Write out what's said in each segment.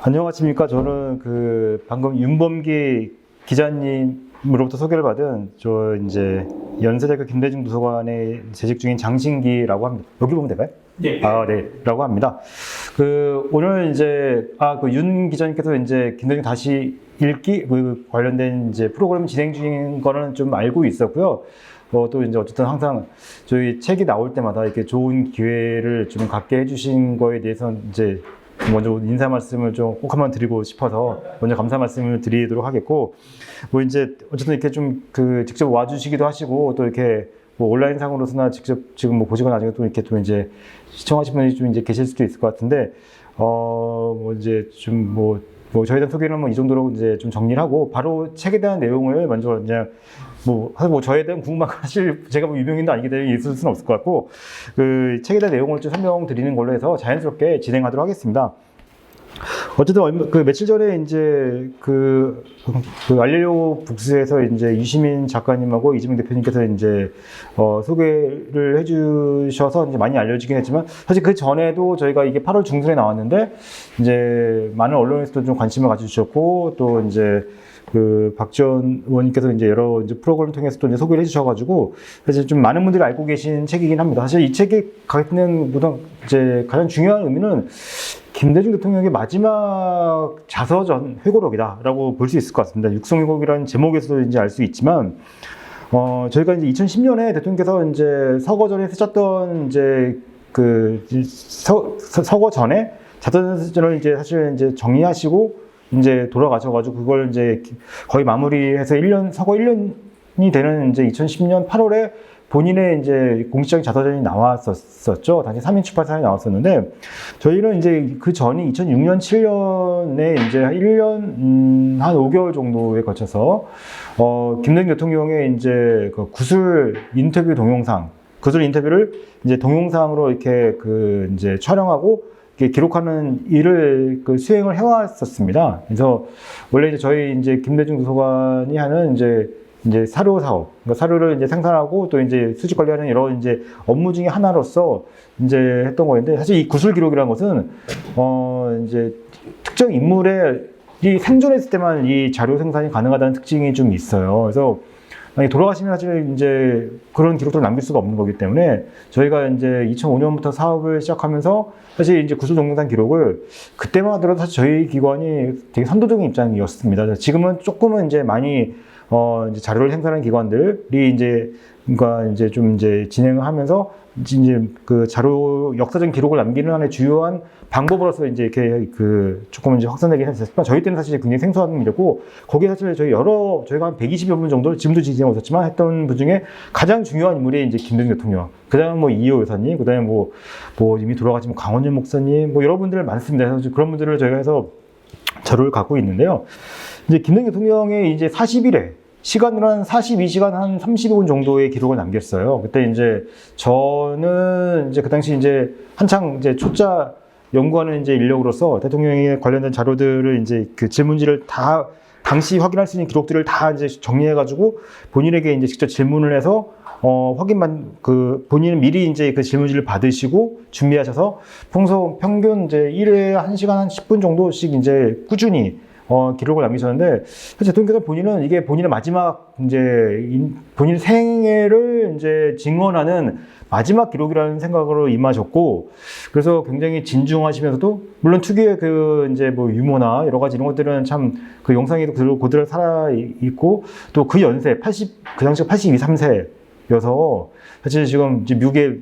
안녕하십니까. 저는 방금 윤범기 기자님으로부터 소개를 받은 이제 연세대학교 김대중 도서관에 재직 중인 장신기라고 합니다. 여기 보면 될까요? 네. 네. 라고 합니다. 오늘 이제, 윤 기자님께서 이제 김대중 다시 읽기 관련된 이제 프로그램 진행 중인 거는 좀 알고 있었고요. 또 이제 어쨌든 항상 저희 책이 나올 때마다 이렇게 좋은 기회를 좀 갖게 해주신 거에 대해서 이제 먼저 인사 말씀을 좀 꼭 한번 드리고 싶어서 먼저 감사 말씀을 드리도록 하겠고, 이제 어쨌든 이렇게 좀 직접 와주시기도 하시고, 또 이렇게 온라인상으로서나 직접 지금 보시거나 나중에 또 이렇게 또 이제 시청하신 분이 좀 이제 계실 수도 있을 것 같은데, 이제 저에 대한 소개는 이 정도로 이제 좀 정리를 하고, 바로 책에 대한 내용을 먼저 그냥 사실 저에 대한 궁금한 거 사실 제가 유명인도 아니기 때문에 있을 수는 없을 것 같고, 책에 대한 내용을 좀 설명드리는 걸로 해서 자연스럽게 진행하도록 하겠습니다. 어쨌든 며칠 전에 이제 알릴리오 북스에서 이제 유시민 작가님하고 이재명 대표님께서 이제 소개를 해주셔서 이제 많이 알려지긴 했지만, 사실 그 전에도 저희가 이게 8월 중순에 나왔는데 이제 많은 언론에서도 좀 관심을 가져주셨고, 또 이제 박지원 의원님께서 이제 여러 이제 프로그램을 통해서 또 이제 소개를 해주셔가지고, 사실 좀 많은 분들이 알고 계신 책이긴 합니다. 사실 이 책이 갖는 이제 가장 중요한 의미는 김대중 대통령의 마지막 자서전 회고록이다라고 볼 수 있을 것 같습니다. 육성회고록이라는 제목에서도 이제 알 수 있지만, 저희가 이제 2010년에 대통령께서 이제 서거 전에 쓰셨던 이제 서거 전에 자서전을 이제 사실 이제 정리하시고 이제 돌아가셔가지고 그걸 이제 거의 마무리해서 서거 1년이 되는 이제 2010년 8월에 본인의 이제 공식적인 자서전이 나왔었죠. 당시 3인 출판사에 나왔었는데, 저희는 이제 그 전이 2006년, 7년에 이제 1년, 한 5개월 정도에 거쳐서, 김대중 대통령의 이제 구술 인터뷰 동영상, 구술 인터뷰를 이제 동영상으로 이렇게 이제 촬영하고, 기록하는 일을 수행을 해왔었습니다. 그래서 원래 이제 저희 이제 김대중 도서관이 하는 이제 사료 사업, 그러니까 사료를 이제 생산하고 또 이제 수집 관리하는 여러 이제 업무 중에 하나로서 이제 했던 거였는데, 사실 이 구술 기록이라는 것은 이제 특정 인물이 생존했을 때만 이 자료 생산이 가능하다는 특징이 좀 있어요. 그래서 만약에 돌아가시면 사실 이제 그런 기록들을 남길 수가 없는 거기 때문에 저희가 이제 2005년부터 사업을 시작하면서 사실 이제 구술 동영상 기록을 그때만 하더라도 사실 저희 기관이 되게 선도적인 입장이었습니다. 지금은 조금은 이제 많이 이제 자료를 생산하는 기관들이 이제 좀 이제 진행을 하면서 이제 자료 역사적인 기록을 남기는 하나의 주요한 방법으로서 이제 이렇게 조금 이제 확산되긴 했었지만, 저희 때는 사실 굉장히 생소한 일이었고, 거기에 사실 저희가 한 120여 분 정도 지금도 진행하고 있었지만 했던 분 중에 가장 중요한 인물이 이제 김대중 대통령, 그 다음에 이호 여사님, 그 다음에 이미 돌아가신 강원준 목사님, 여러 분들 많습니다. 그래서 그런 분들을 저희가 해서 자료를 갖고 있는데요. 이제 김대중 대통령의 이제 40일에 시간으로 한 42시간 한 35분 정도의 기록을 남겼어요. 그때 이제 저는 이제 그 당시 이제 한창 이제 초짜 연구하는 이제 인력으로서 대통령에 관련된 자료들을 이제 질문지를 다 당시 확인할 수 있는 기록들을 다 이제 정리해가지고 본인에게 이제 직접 질문을 해서 본인은 미리 이제 질문지를 받으시고 준비하셔서 평균 이제 1회에 1시간 한 10분 정도씩 이제 꾸준히 기록을 남기셨는데, 사실 대통령께서 본인은 이게 본인의 마지막 본인 생애를 이제 증언하는 마지막 기록이라는 생각으로 임하셨고, 그래서 굉장히 진중하시면서도, 물론 특유의 유머나 여러 가지 이런 것들은 참 영상에도 그대로 살아있고, 또 그 연세, 그 당시가 82, 3세여서, 사실 지금 미국의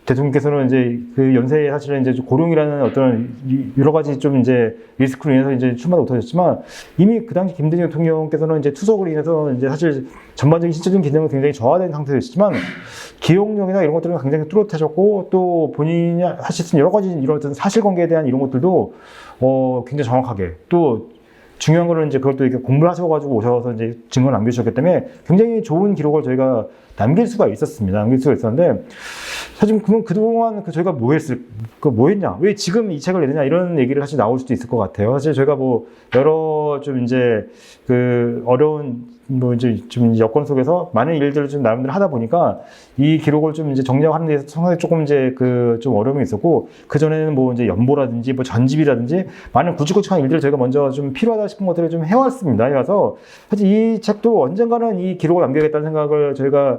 대통령께서는 이제 그 연세에 사실은 이제 고령이라는 어떤 여러 가지 좀 이제 리스크로 인해서 이제 출마도 못하셨지만, 이미 그 당시 김대중 대통령께서는 이제 투석으로 인해서 이제 사실 전반적인 신체적인 기능은 굉장히 저하된 상태였지만, 기억력이나 이런 것들은 굉장히 뚜렷하셨고, 또 본인이 하셨던 여러 가지 이런 어떤 사실관계에 대한 이런 것들도 굉장히 정확하게, 또 중요한 거는 이제 그걸 또 이렇게 공부를 하셔가지고 오셔서 이제 증거를 남겨주셨기 때문에 굉장히 좋은 기록을 저희가 남길 수가 있었습니다. 남길 수가 있었는데, 사실 그러면 그동안 저희가 뭐 했냐? 왜 지금 이 책을 내느냐? 이런 얘기를 사실 나올 수도 있을 것 같아요. 사실 저희가 뭐 여러 좀 이제 그 어려운 뭐 이제 좀 여건 속에서 많은 일들을 좀 나름대로 하다 보니까 이 기록을 좀 이제 정리하는 데서 상당히 조금 이제 그 좀 어려움이 있었고, 그전에는 뭐 이제 연보라든지 뭐 전집이라든지 많은 굵직굵직한 일들을 저희가 먼저 좀 필요하다 싶은 것들을 좀 해왔습니다. 그래서 사실 이 책도 언젠가는 이 기록을 남겨야겠다는 생각을 저희가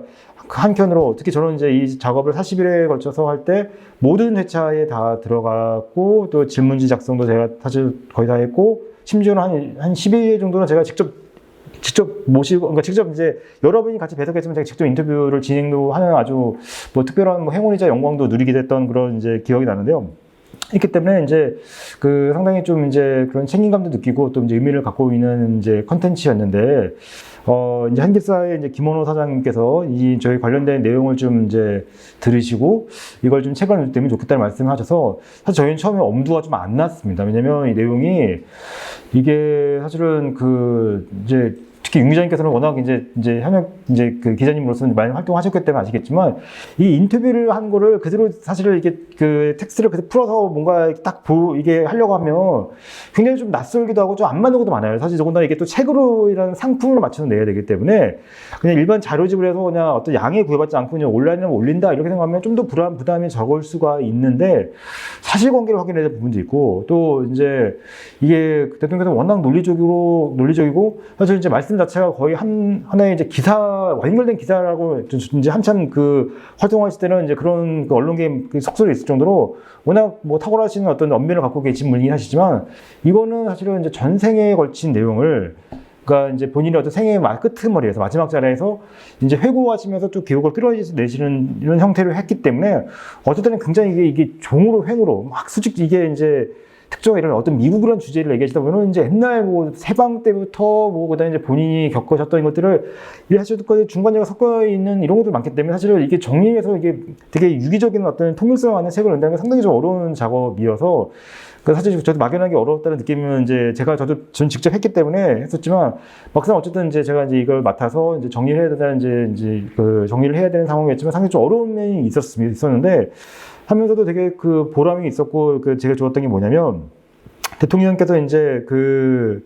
한켠으로, 특히 저는 이제 이 작업을 40일에 걸쳐서 할 때 모든 회차에 다 들어갔고, 또 질문지 작성도 제가 사실 거의 다 했고, 심지어는 한 12회 정도는 제가 직접 모시고, 그러니까 직접 이제 여러분이 같이 배석했으면 제가 직접 인터뷰를 진행도 하는 아주 뭐 특별한 뭐 행운이자 영광도 누리게 됐던 그런 이제 기억이 나는데요. 있기 때문에 이제 그 상당히 좀 이제 그런 책임감도 느끼고 또 이제 의미를 갖고 있는 이제 컨텐츠였는데, 이제 한길사의 이제 김원호 사장님께서 이 저희 관련된 내용을 좀 이제 들으시고 이걸 좀 책을 내면 좋겠다는 말씀을 하셔서, 사실 저희는 처음에 엄두가 좀 안 났습니다. 왜냐면 이 내용이 이게 사실은 그 이제 특히 윤 기자님께서는 워낙 이제 현역 이제 그 기자님으로서 많이 활동하셨기 때문에 아시겠지만, 이 인터뷰를 한 거를 그대로 사실은 이게 그 텍스트를 그대로 풀어서 뭔가 딱 이게 하려고 하면 굉장히 좀 낯설기도 하고 좀 안 맞는 것도 많아요. 사실 더군다나 이게 또 책으로 이런 상품으로 맞춰서 내야 되기 때문에 그냥 일반 자료집을 해서 그냥 어떤 양에 구애받지 않고 그냥 온라인에 올린다 이렇게 생각하면 좀 더 부담이 적을 수가 있는데, 사실관계를 확인해야 될 부분도 있고, 또 이제 이게 대통령께서 워낙 논리적이고 사실 이제 말씀 자체가 거의 하나의 이제 완결된 기사라고 이제 한참 그 활동하실 때는 이제 그런 그 언론계 속설이 있을 정도로 워낙 뭐 탁월하신 어떤 언변을 갖고 계신 분이긴 하시지만, 이거는 사실은 이제 전생에 걸친 내용을, 그러니까 이제 본인의 어떤 생애의 끄트머리에서 마지막 자리에서 이제 회고하시면서 또 기록을 끌어내시는 이런 형태로 했기 때문에 어떨 때는 굉장히 이게 종으로 횡으로 막 솔직히 이게 이제 특정 이런 어떤 미국이라는 주제를 얘기하시다 보면 이제 옛날 뭐 세방 때부터 뭐 그다음에 이제 본인이 겪으셨던 것들을 일하셨던 것들 중간중간 섞여 있는 이런 것들 많기 때문에 사실은 이게 정리해서 이게 되게 유기적인 어떤 통일성 있는 책을 낸다는 게 상당히 좀 어려운 작업이어서, 그 사실 저도 막연하게 어려웠다는 느낌은 이제 전 직접 했기 때문에 했었지만, 막상 어쨌든 이제 제가 이제 이걸 맡아서 이제 정리를 해야 된다는 이제 그 정리를 해야 되는 상황이었지만 상당히 좀 어려운 면이 있었는데, 하면서도 되게 그 보람이 있었고, 그 제가 좋았던 게 뭐냐면, 대통령께서 이제 그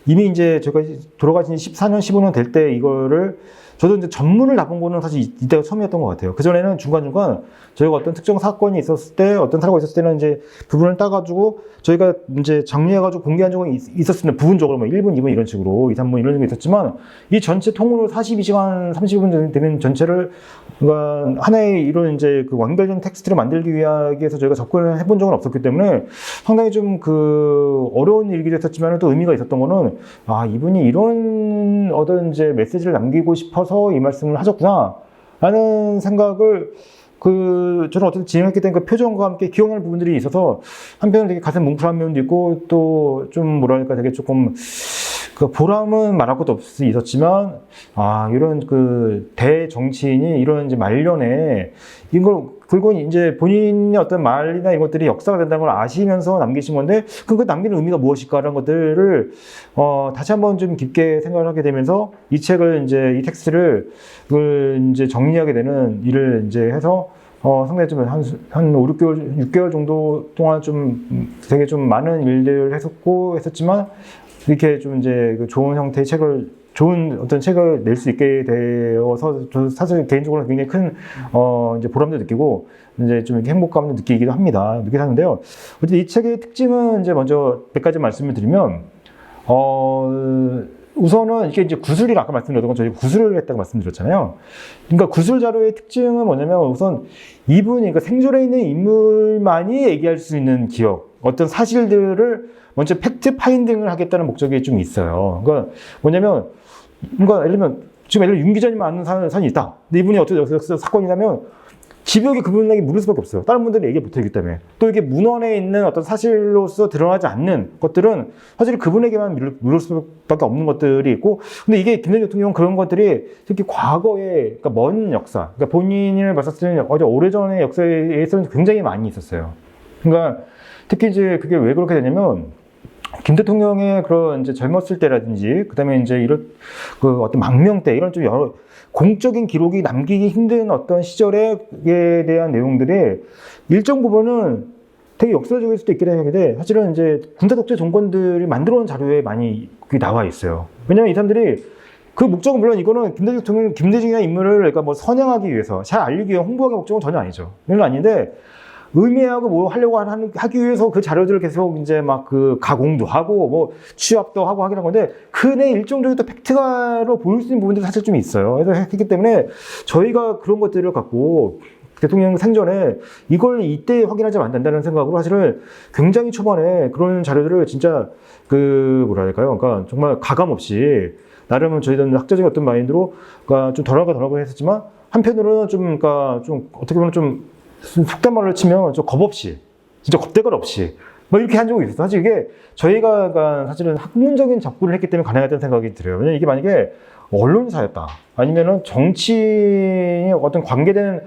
이미 이제 제가 돌아가신 14년, 15년 될 때 이거를 저도 이제 전문을 나본 거는 사실 이때가 처음이었던 것 같아요. 그전에는 중간중간 저희가 어떤 특정 사건이 있었을 때, 어떤 사고가 있었을 때는 이제 부분을 따가지고 저희가 이제 정리해가지고 공개한 적은 있었습니다. 부분적으로 뭐 1분, 2분 이런 식으로 2, 3분 이런 식으로 있었지만, 이 전체 통으로 42시간, 30분 되는 전체를 그러니까 하나의 이런 이제 그 완결된 텍스트를 만들기 위해서 저희가 접근을 해본 적은 없었기 때문에 상당히 좀 그 어려운 일이기도 했었지만 또 의미가 있었던 거는, 아, 이분이 이런 어떤 이제 메시지를 남기고 싶어서 이 말씀을 하셨구나 라는 생각을 저는 어쨌든 진행했기 때문에 그 표정과 함께 기억나는 부분들이 있어서 한편으로 되게 가슴 뭉클한 면도 있고, 또 좀 뭐랄까 되게 조금 그 보람은 말할 것도 없이 있었지만, 아, 이런 그 대정치인이 이런 이제 말년에 그리고 이제 본인의 어떤 말이나 이런 것들이 역사가 된다는 걸 아시면서 남기신 건데, 그 남기는 의미가 무엇일까라는 것들을 다시 한번 좀 깊게 생각을 하게 되면서 이 책을 이제 이 텍스트를 이제 정리하게 되는 일을 이제 해서 상당히 좀 한 5, 6개월 정도 동안 좀 되게 좀 많은 일들을 했었지만, 이렇게 좀 이제 그 좋은 어떤 책을 낼 수 있게 되어서 저 사실 개인적으로 굉장히 큰 이제 보람도 느끼고 이제 좀 이렇게 행복감도 느끼기도 합니다. 느끼게 하는데요. 어쨌든 이 책의 특징은 이제 먼저 몇 가지 말씀을 드리면, 우선은 이게 이제 구술이라 아까 말씀드렸던 건 저희 구술을 했다고 말씀드렸잖아요. 그러니까 구술 자료의 특징은 뭐냐면, 우선 이분이 그러니까 생존에 있는 인물만이 얘기할 수 있는 기억, 어떤 사실들을 먼저 팩트 파인딩을 하겠다는 목적이 좀 있어요. 그러니까 뭐냐면, 예를 들면 지금 윤 기자님만 아는 사안이 있다. 근데 이분이 어떻게 여기서 사건이냐면 집요하게 그분에게 물을 수밖에 없어요. 다른 분들은 얘기 못하기 때문에. 또 이게 문헌에 있는 어떤 사실로서 드러나지 않는 것들은 사실 그분에게만 물을 수밖에 없는 것들이 있고, 근데 이게 김대중 대통령 그런 것들이 특히 과거의 그러니까 먼 역사, 그러니까 본인을 봤을 때는 오래전의 역사에서는 굉장히 많이 있었어요. 그러니까 특히 이제 그게 왜 그렇게 되냐면, 김 대통령의 그런 이제 젊었을 때라든지, 그 다음에 이제 이런 그 어떤 망명 때 이런 좀 여러 공적인 기록이 남기기 힘든 어떤 시절에 대한 내용들이 일정 부분은 되게 역사적일 수도 있긴 한데, 사실은 이제 군사 독재 정권들이 만들어 놓은 자료에 많이 그게 나와 있어요. 왜냐면 이 사람들이 그 목적은 물론 이거는 김대중이라는 인물을 그러니까 뭐 선양하기 위해서, 잘 알리기 위한 홍보하기 목적은 전혀 아니죠. 이건 아닌데, 의미하고 뭐 하려고 하기 위해서 그 자료들을 계속 이제 막 그 가공도 하고 뭐 취합도 하고 하긴 한 건데, 그 내 일정적인 또 팩트가로 보일 수 있는 부분들이 사실 좀 있어요. 그래서 했기 때문에 저희가 그런 것들을 갖고 대통령 생전에 이걸 이때 확인하지 안 된다는 생각으로 사실은 굉장히 초반에 그런 자료들을 진짜 그 뭐라 할까요? 그러니까 정말 가감 없이 나름은 저희들은 학자적인 어떤 마인드로 그러니까 좀 덜하고 했었지만, 한편으로는 좀 그러니까 좀 어떻게 보면 좀 속된 말로 치면 좀 겁 없이, 진짜 겁대갈 없이 뭐 이렇게 한 적이 있어요. 사실 이게 저희가 그러니까 사실은 학문적인 접근을 했기 때문에 가능했다는 생각이 들어요. 왜냐면 이게 만약에 언론사였다, 아니면은 정치인이 어떤 관계된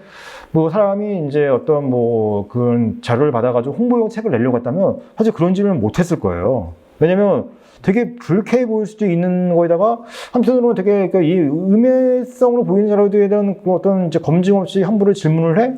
뭐 사람이 이제 어떤 뭐 그런 자료를 받아가지고 홍보용 책을 내려고 했다면 사실 그런 질문을 못했을 거예요. 왜냐면 되게 불쾌해 보일 수도 있는 거에다가, 한편으로는 되게 그러니까 이 음해성으로 보이는 자료들에 대한 그 어떤 이제 검증 없이 함부로 질문을 해?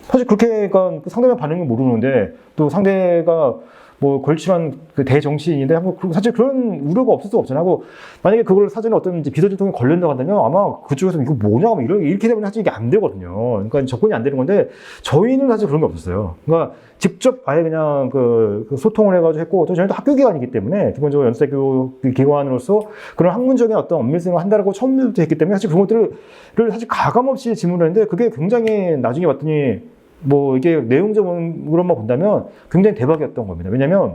사실 그렇게 그러니까 상대방 반응을 모르는데, 또 상대가 뭐 걸출한 그 대정치인인데 사실 그런 우려가 없을 수 없잖아요. 하고 만약에 그걸 사전에 어떤 이제 비서진통에 걸린다고 한다면 아마 그쪽에서 이거 뭐냐고 이렇게 되면 사실 이게 안 되거든요. 그러니까 접근이 안 되는 건데, 저희는 사실 그런 게 없었어요. 그러니까 직접 아예 그냥 그 소통을 해가지고 했고, 또 저희도 학교 기관이기 때문에 기본적으로 연수대 교육 기관으로서 그런 학문적인 어떤 엄밀성을 한다라고 처음부터 했기 때문에 사실 그런 것들을 사실 가감 없이 질문을 했는데, 그게 굉장히 나중에 봤더니 뭐 이게 내용적으로만 본다면 굉장히 대박이었던 겁니다. 왜냐면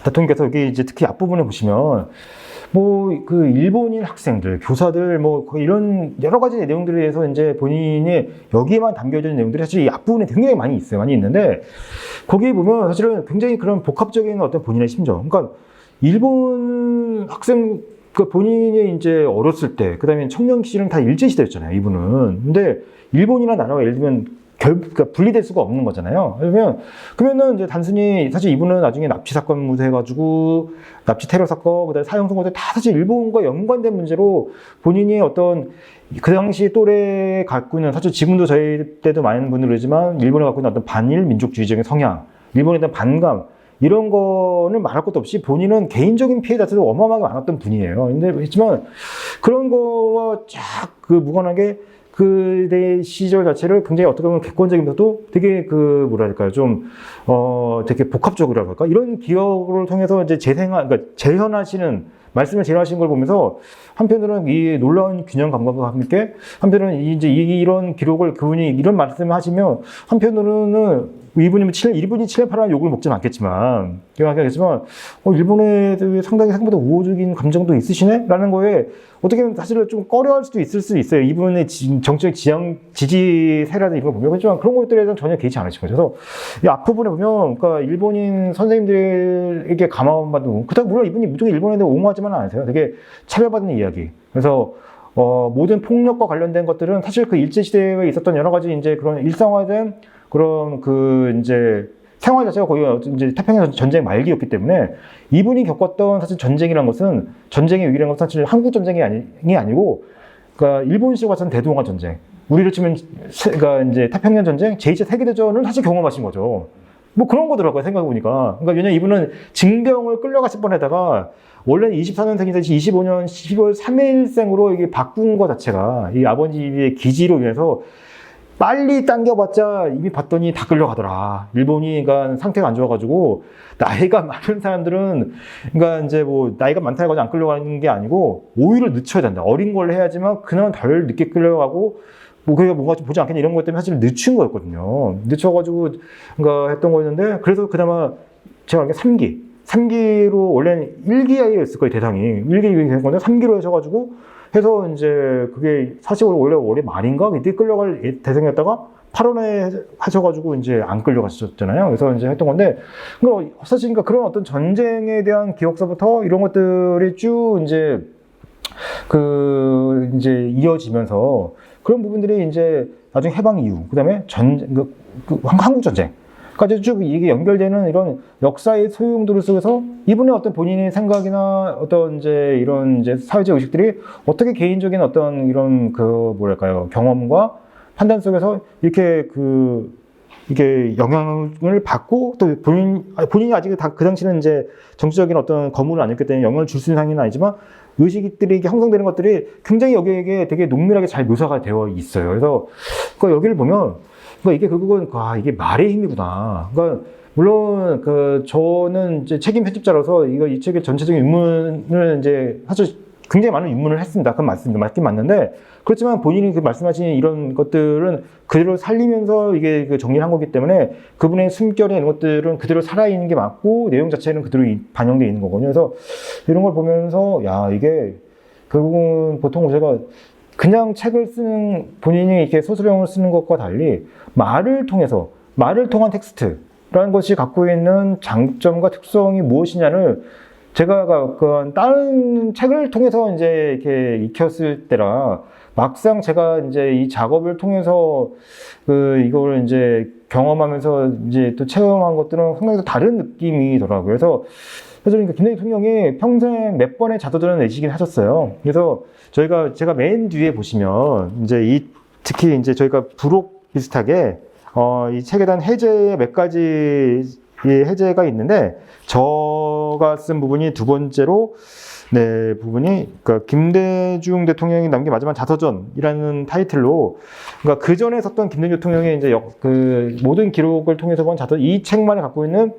대통령께서 여기 이제 특히 앞부분에 보시면 뭐 그 일본인 학생들, 교사들 뭐 이런 여러 가지 내용들에 대해서 이제 본인이 여기에만 담겨져 있는 내용들이 사실 이 앞부분에 굉장히 많이 있어요. 많이 있는데, 거기에 보면 사실은 굉장히 그런 복합적인 어떤 본인의 심정. 그러니까 일본 학생 그 본인이 이제 어렸을 때, 그 다음에 청년 시절은 다 일제시대였잖아요, 이분은. 근데 일본이나 나라가 예를 들면 그러니까 분리될 수가 없는 거잖아요. 그러면은 이제 단순히 사실 이분은 나중에 납치 사건 무죄해가지고 납치 테러 사건, 그다음에 사형 선고도 다 사실 일본과 연관된 문제로 본인이 어떤 그 당시 또래 갖고 있는, 사실 지금도 저희 때도 많은 분들 그러지만 일본에 갖고 있는 어떤 반일 민족주의적인 성향, 일본에 대한 반감, 이런 거는 말할 것도 없이 본인은 개인적인 피해 자체도 어마어마하게 많았던 분이에요. 근데 그렇지만 그런 거와 쫙 그 무관하게 그대 시절 자체를 굉장히 어떻게 보면 객관적이면서도 되게 그 뭐랄까요, 좀 되게 복합적이라고 할까, 이런 기억을 통해서 이제 그러니까 재현하시는 걸 보면서 한편으로는 이 놀라운 균형 감각과 함께, 한편으로는 이제 이런 기록을 그분이 이런 말씀을 하시면, 한편으로는 이분이 7회8회 욕을 먹지는 않겠지만, 일본에 대해 상당히 생각보다 우호적인 감정도 있으시네? 라는 거에 어떻게 보면 사실은 좀 꺼려할 수도 있을 수 있어요. 이분의 정치적 지지세라든지 이런 거 보면. 그렇지만 그런 것들에 대해서는 전혀 개의치 않으신 거죠. 그래서 이 앞부분에 보면, 그러니까 일본인 선생님들에게 감화받은, 그렇다고 물론 이분이 무조건 일본에 대해 옹호하지만 않으세요. 되게 차별받는 이야기. 그래서 모든 폭력과 관련된 것들은 사실 그 일제시대에 있었던 여러 가지 이제 그런 일상화된 그런 그 이제 생활 자체가 거의 이제 태평양 전쟁 말기였기 때문에, 이분이 겪었던 사실 전쟁이라는 것은, 전쟁의 위기라는 것은 사실 한국 전쟁이 아니고, 그러니까 일본식으로 봐서는 대동아 전쟁, 우리로 치면 그러니까 이제 태평양 전쟁, 제2차 세계대전을 사실 경험하신 거죠. 뭐 그런 거더라고요, 생각해보니까. 그러니까 왜냐면 이분은 징병을 끌려갔을 뻔하다가 원래는 24년생인데 25년 12월 3일생으로 이게 바꾼 거 자체가 이 아버지의 기지로 인해서 빨리 당겨봤자 이미 봤더니 다 끌려가더라. 일본이 그러니까 상태가 안 좋아가지고, 나이가 많은 사람들은 그러니까 이제 뭐 나이가 많다 해가지고 안 끌려가는 게 아니고 오히려 늦춰야 된다. 어린 걸 해야지만 그나마 덜 늦게 끌려가고, 뭐 그게 뭔가 좀 보지 않겠냐 이런 것 때문에 사실 늦춘 거였거든요. 늦춰가지고 그러니까 했던 거였는데, 그래서 그나마 제가 알기로 3기로 원래는 1기였을 거예요, 대상이. 1기 된 건데 3기로 하셔가지고 해서 이제 그게 사실 원래 올해 말인가 이때 끌려갈 대상이었다가 8월에 하셔가지고 이제 안 끌려가셨잖아요. 그래서 이제 했던 건데, 사실 그러니까 그런 어떤 전쟁에 대한 기억서부터 이런 것들이 쭉 이제 이제 이어지면서 그런 부분들이 이제 나중에 해방 이후, 그 다음에 한국 전쟁, 까지 쭉 이게 연결되는 이런 역사의 소용돌이 속에서 이분의 어떤 본인의 생각이나 어떤 이제 이런 이제 사회적 의식들이 어떻게 개인적인 어떤 이런 그 뭐랄까요 경험과 판단 속에서 이렇게 이게 영향을 받고 또 본인이 아직 그 당시는 이제 정치적인 어떤 거물은 아니었기 때문에 영향을 줄 수 있는 상황은 아니지만 의식들이 형성되는 것들이 굉장히 여기에 되게 농밀하게 잘 묘사가 되어 있어요. 그래서 여기를 보면 이게 결국은 이게 말의 힘이구나. 그러니까 물론 저는 이제 책임 편집자로서 이 책의 전체적인 입문을 이제 사실 굉장히 많은 입문을 했습니다. 그건 맞습니다. 맞긴 맞는데 그렇지만 본인이 말씀하신 이런 것들은 그대로 살리면서 이게 정리를 한 거기 때문에 그분의 숨결이 이런 것들은 그대로 살아있는 게 맞고 내용 자체는 그대로 반영되어 있는 거거든요. 그래서 이런 걸 보면서 이게 결국은 보통 제가 그냥 책을 쓰는 본인이 이렇게 소설형을 쓰는 것과 달리 말을 통한 텍스트라는 것이 갖고 있는 장점과 특성이 무엇이냐를 제가 다른 책을 통해서 이제 이렇게 익혔을 때라 막상 제가 이제 이 작업을 통해서 이걸 이제 경험하면서 이제 또 체험한 것들은 상당히 또 다른 느낌이더라고요. 그래서 그러니까 김대중 대통령이 평생 몇 번의 자서전을 내시긴 하셨어요. 그래서 제가 맨 뒤에 보시면 이제 특히 이제 저희가 부록 비슷하게 이 책에 대한 해제의 몇 가지 해제가 있는데 저가 쓴 부분이 두 번째로 부분이 그러니까 김대중 대통령이 남긴 마지막 자서전이라는 타이틀로 그러니까 그 전에 썼던 김대중 대통령의 이제 모든 기록을 통해서 본 자서전 이 책만이 갖고 있는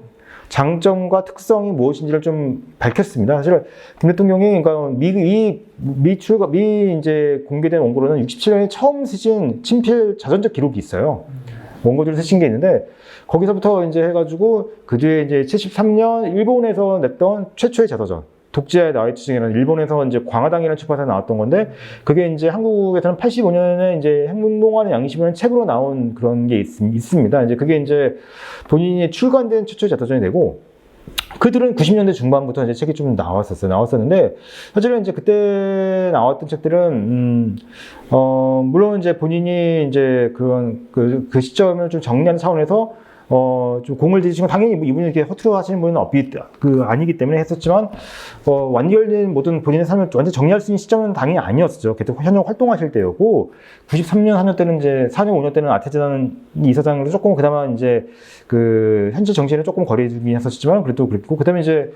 장점과 특성이 무엇인지를 좀 밝혔습니다. 사실 김 대통령이 그러니까 미 이제 공개된 원고로는 67년에 처음 쓰신 친필 자전적 기록이 있어요. 원고들을 쓰신 게 있는데 거기서부터 이제 해가지고 그 뒤에 이제 73년 일본에서 냈던 최초의 자서전 독재의 나이트징이라는 일본에서 이제 광화당이라는 출판사에 나왔던 건데 그게 이제 한국에서는 85년에 이제 행문봉화는 양심이라는 책으로 나온 그런 게 있습니다. 이제 그게 이제 본인이 출간된 최초의 자서전이 되고 그들은 90년대 중반부터 이제 책이 좀 나왔었는데 사실은 이제 그때 나왔던 책들은 물론 이제 본인이 이제 그 시점을 좀 정리하는 차원에서 좀 공을 들이시고 당연히 이분이 이렇게 허투루 하시는 분은 아니기 때문에 했었지만 완결된 모든 본인의 삶을 완전 정리할 수 있는 시점은 당연히 아니었죠. 그때 현역 활동하실 때였고 93년 4년 때는 이제 4년 5년 때는 아태재단 이사장으로 조금 그나마 이제 현재 정치에는 조금 거리 두긴 했었지만 그래도 그랬고 그다음에 이제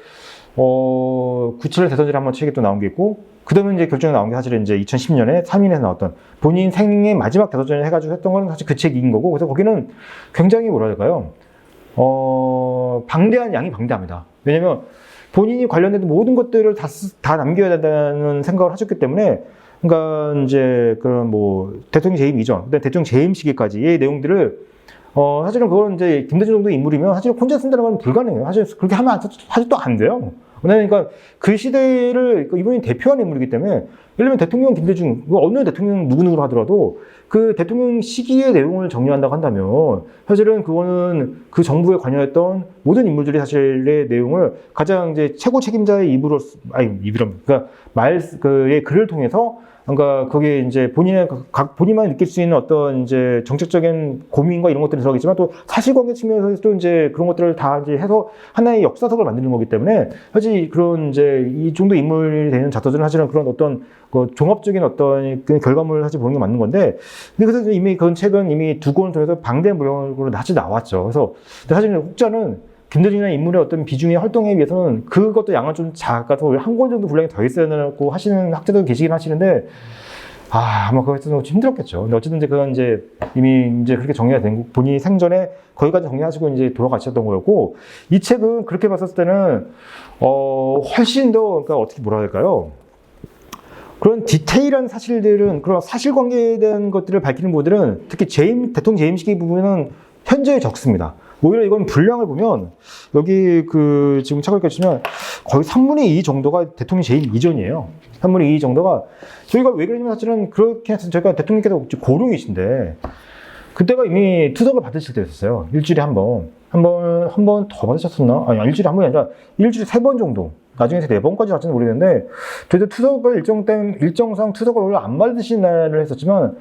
97년 대선제를 한번 책이 또 나온 게 있고 그다음에 이제 결정이 나온 게 사실은 이제 2010년에 3인에서 나왔던 본인 생의 마지막 대선전을 해가지고 했던 건 사실 그 책인 거고 그래서 거기는 굉장히 뭐랄까요 양이 방대합니다. 왜냐면 본인이 관련된 모든 것들을 다 남겨야 된다는 생각을 하셨기 때문에 그러니까 이제 그런 대통령 재임 이전, 그다음에 대통령 재임 시기까지의 내용들을 사실은 그건 이제 김대중 정도 인물이면 사실 혼자 쓴다는 건 불가능해요. 사실 그렇게 하면 사실 또 안 돼요. 왜냐면 그러니까 그 시대를 이분이 대표하는 인물이기 때문에 예를 들면 대통령 김대중 어느 대통령 누구누구로 하더라도 그 대통령 시기의 내용을 정리한다고 한다면 사실은 그거는 그 정부에 관여했던 모든 인물들이 사실의 내용을 가장 이제 최고 책임자의 그러니까 그의 글을 통해서 그러니까 거기에 이제 본인만 느낄 수 있는 어떤 이제 정책적인 고민과 이런 것들이 들어가겠지만 또 사실관계 측면에서도 이제 그런 것들을 다 이제 해서 하나의 역사석을 만드는 거기 때문에 사실 그런 이제 이 정도 인물이 되는 자서전을 하시는 그런 어떤 종합적인 어떤 결과물을 사실 보는 게 맞는 건데 근데 그래서 이미 그 책은 이미 두 권을 통해서 방대한 분량으로 다시 나왔죠. 그래서 사실 혹자는 김대중이라는 인물의 어떤 비중의 활동에 비해서는 그것도 양은 좀 작아서 한 권 정도 분량이 더 있어야 되고 하시는 학자도 계시긴 하시는데 아마 그것도 좀 힘들었겠죠. 근데 어쨌든 이제 그건 이제 이미 이제 그렇게 정리가 된 거, 본인이 생전에 거기까지 정리하시고 이제 돌아가셨던 거였고 이 책은 그렇게 봤을 때는 훨씬 더 그러니까 어떻게 뭐라 할까요? 그런 디테일한 사실들은 그런 사실관계에 대한 것들을 밝히는 부분들은 특히 대통령 재임 시기 부분은 현저히 적습니다. 오히려 이건 분량을 보면 여기 지금 책을 껴주시면 거의 3분의 2 정도가 대통령 재임 이전이에요. 3분의 2 정도가 저희가 왜 그러냐면 사실은 그렇게 해서 저희가 대통령께서 고령이신데 그때가 이미 투석을 받으실 때였어요. 일주일에 한 번 더 받으셨었나? 아니 일주일에 한 번이 아니라 일주일에 3번 정도. 나중에 4번까지 받지는 모르겠는데 저희도 투석을 일정상 투석을 원래 안 받으신 날을 했었지만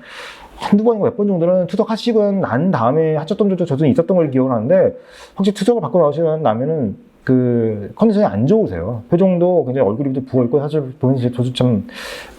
한두 번인가 몇 번 정도는 투석하시고 난 다음에 하셨던 적도 저도 있었던 걸 기억을 하는데, 확실히 투석을 받고 나오시고 나면은 그 컨디션이 안 좋으세요. 표정도 굉장히 얼굴이 좀 부어있고, 사실 보면서 저도 참,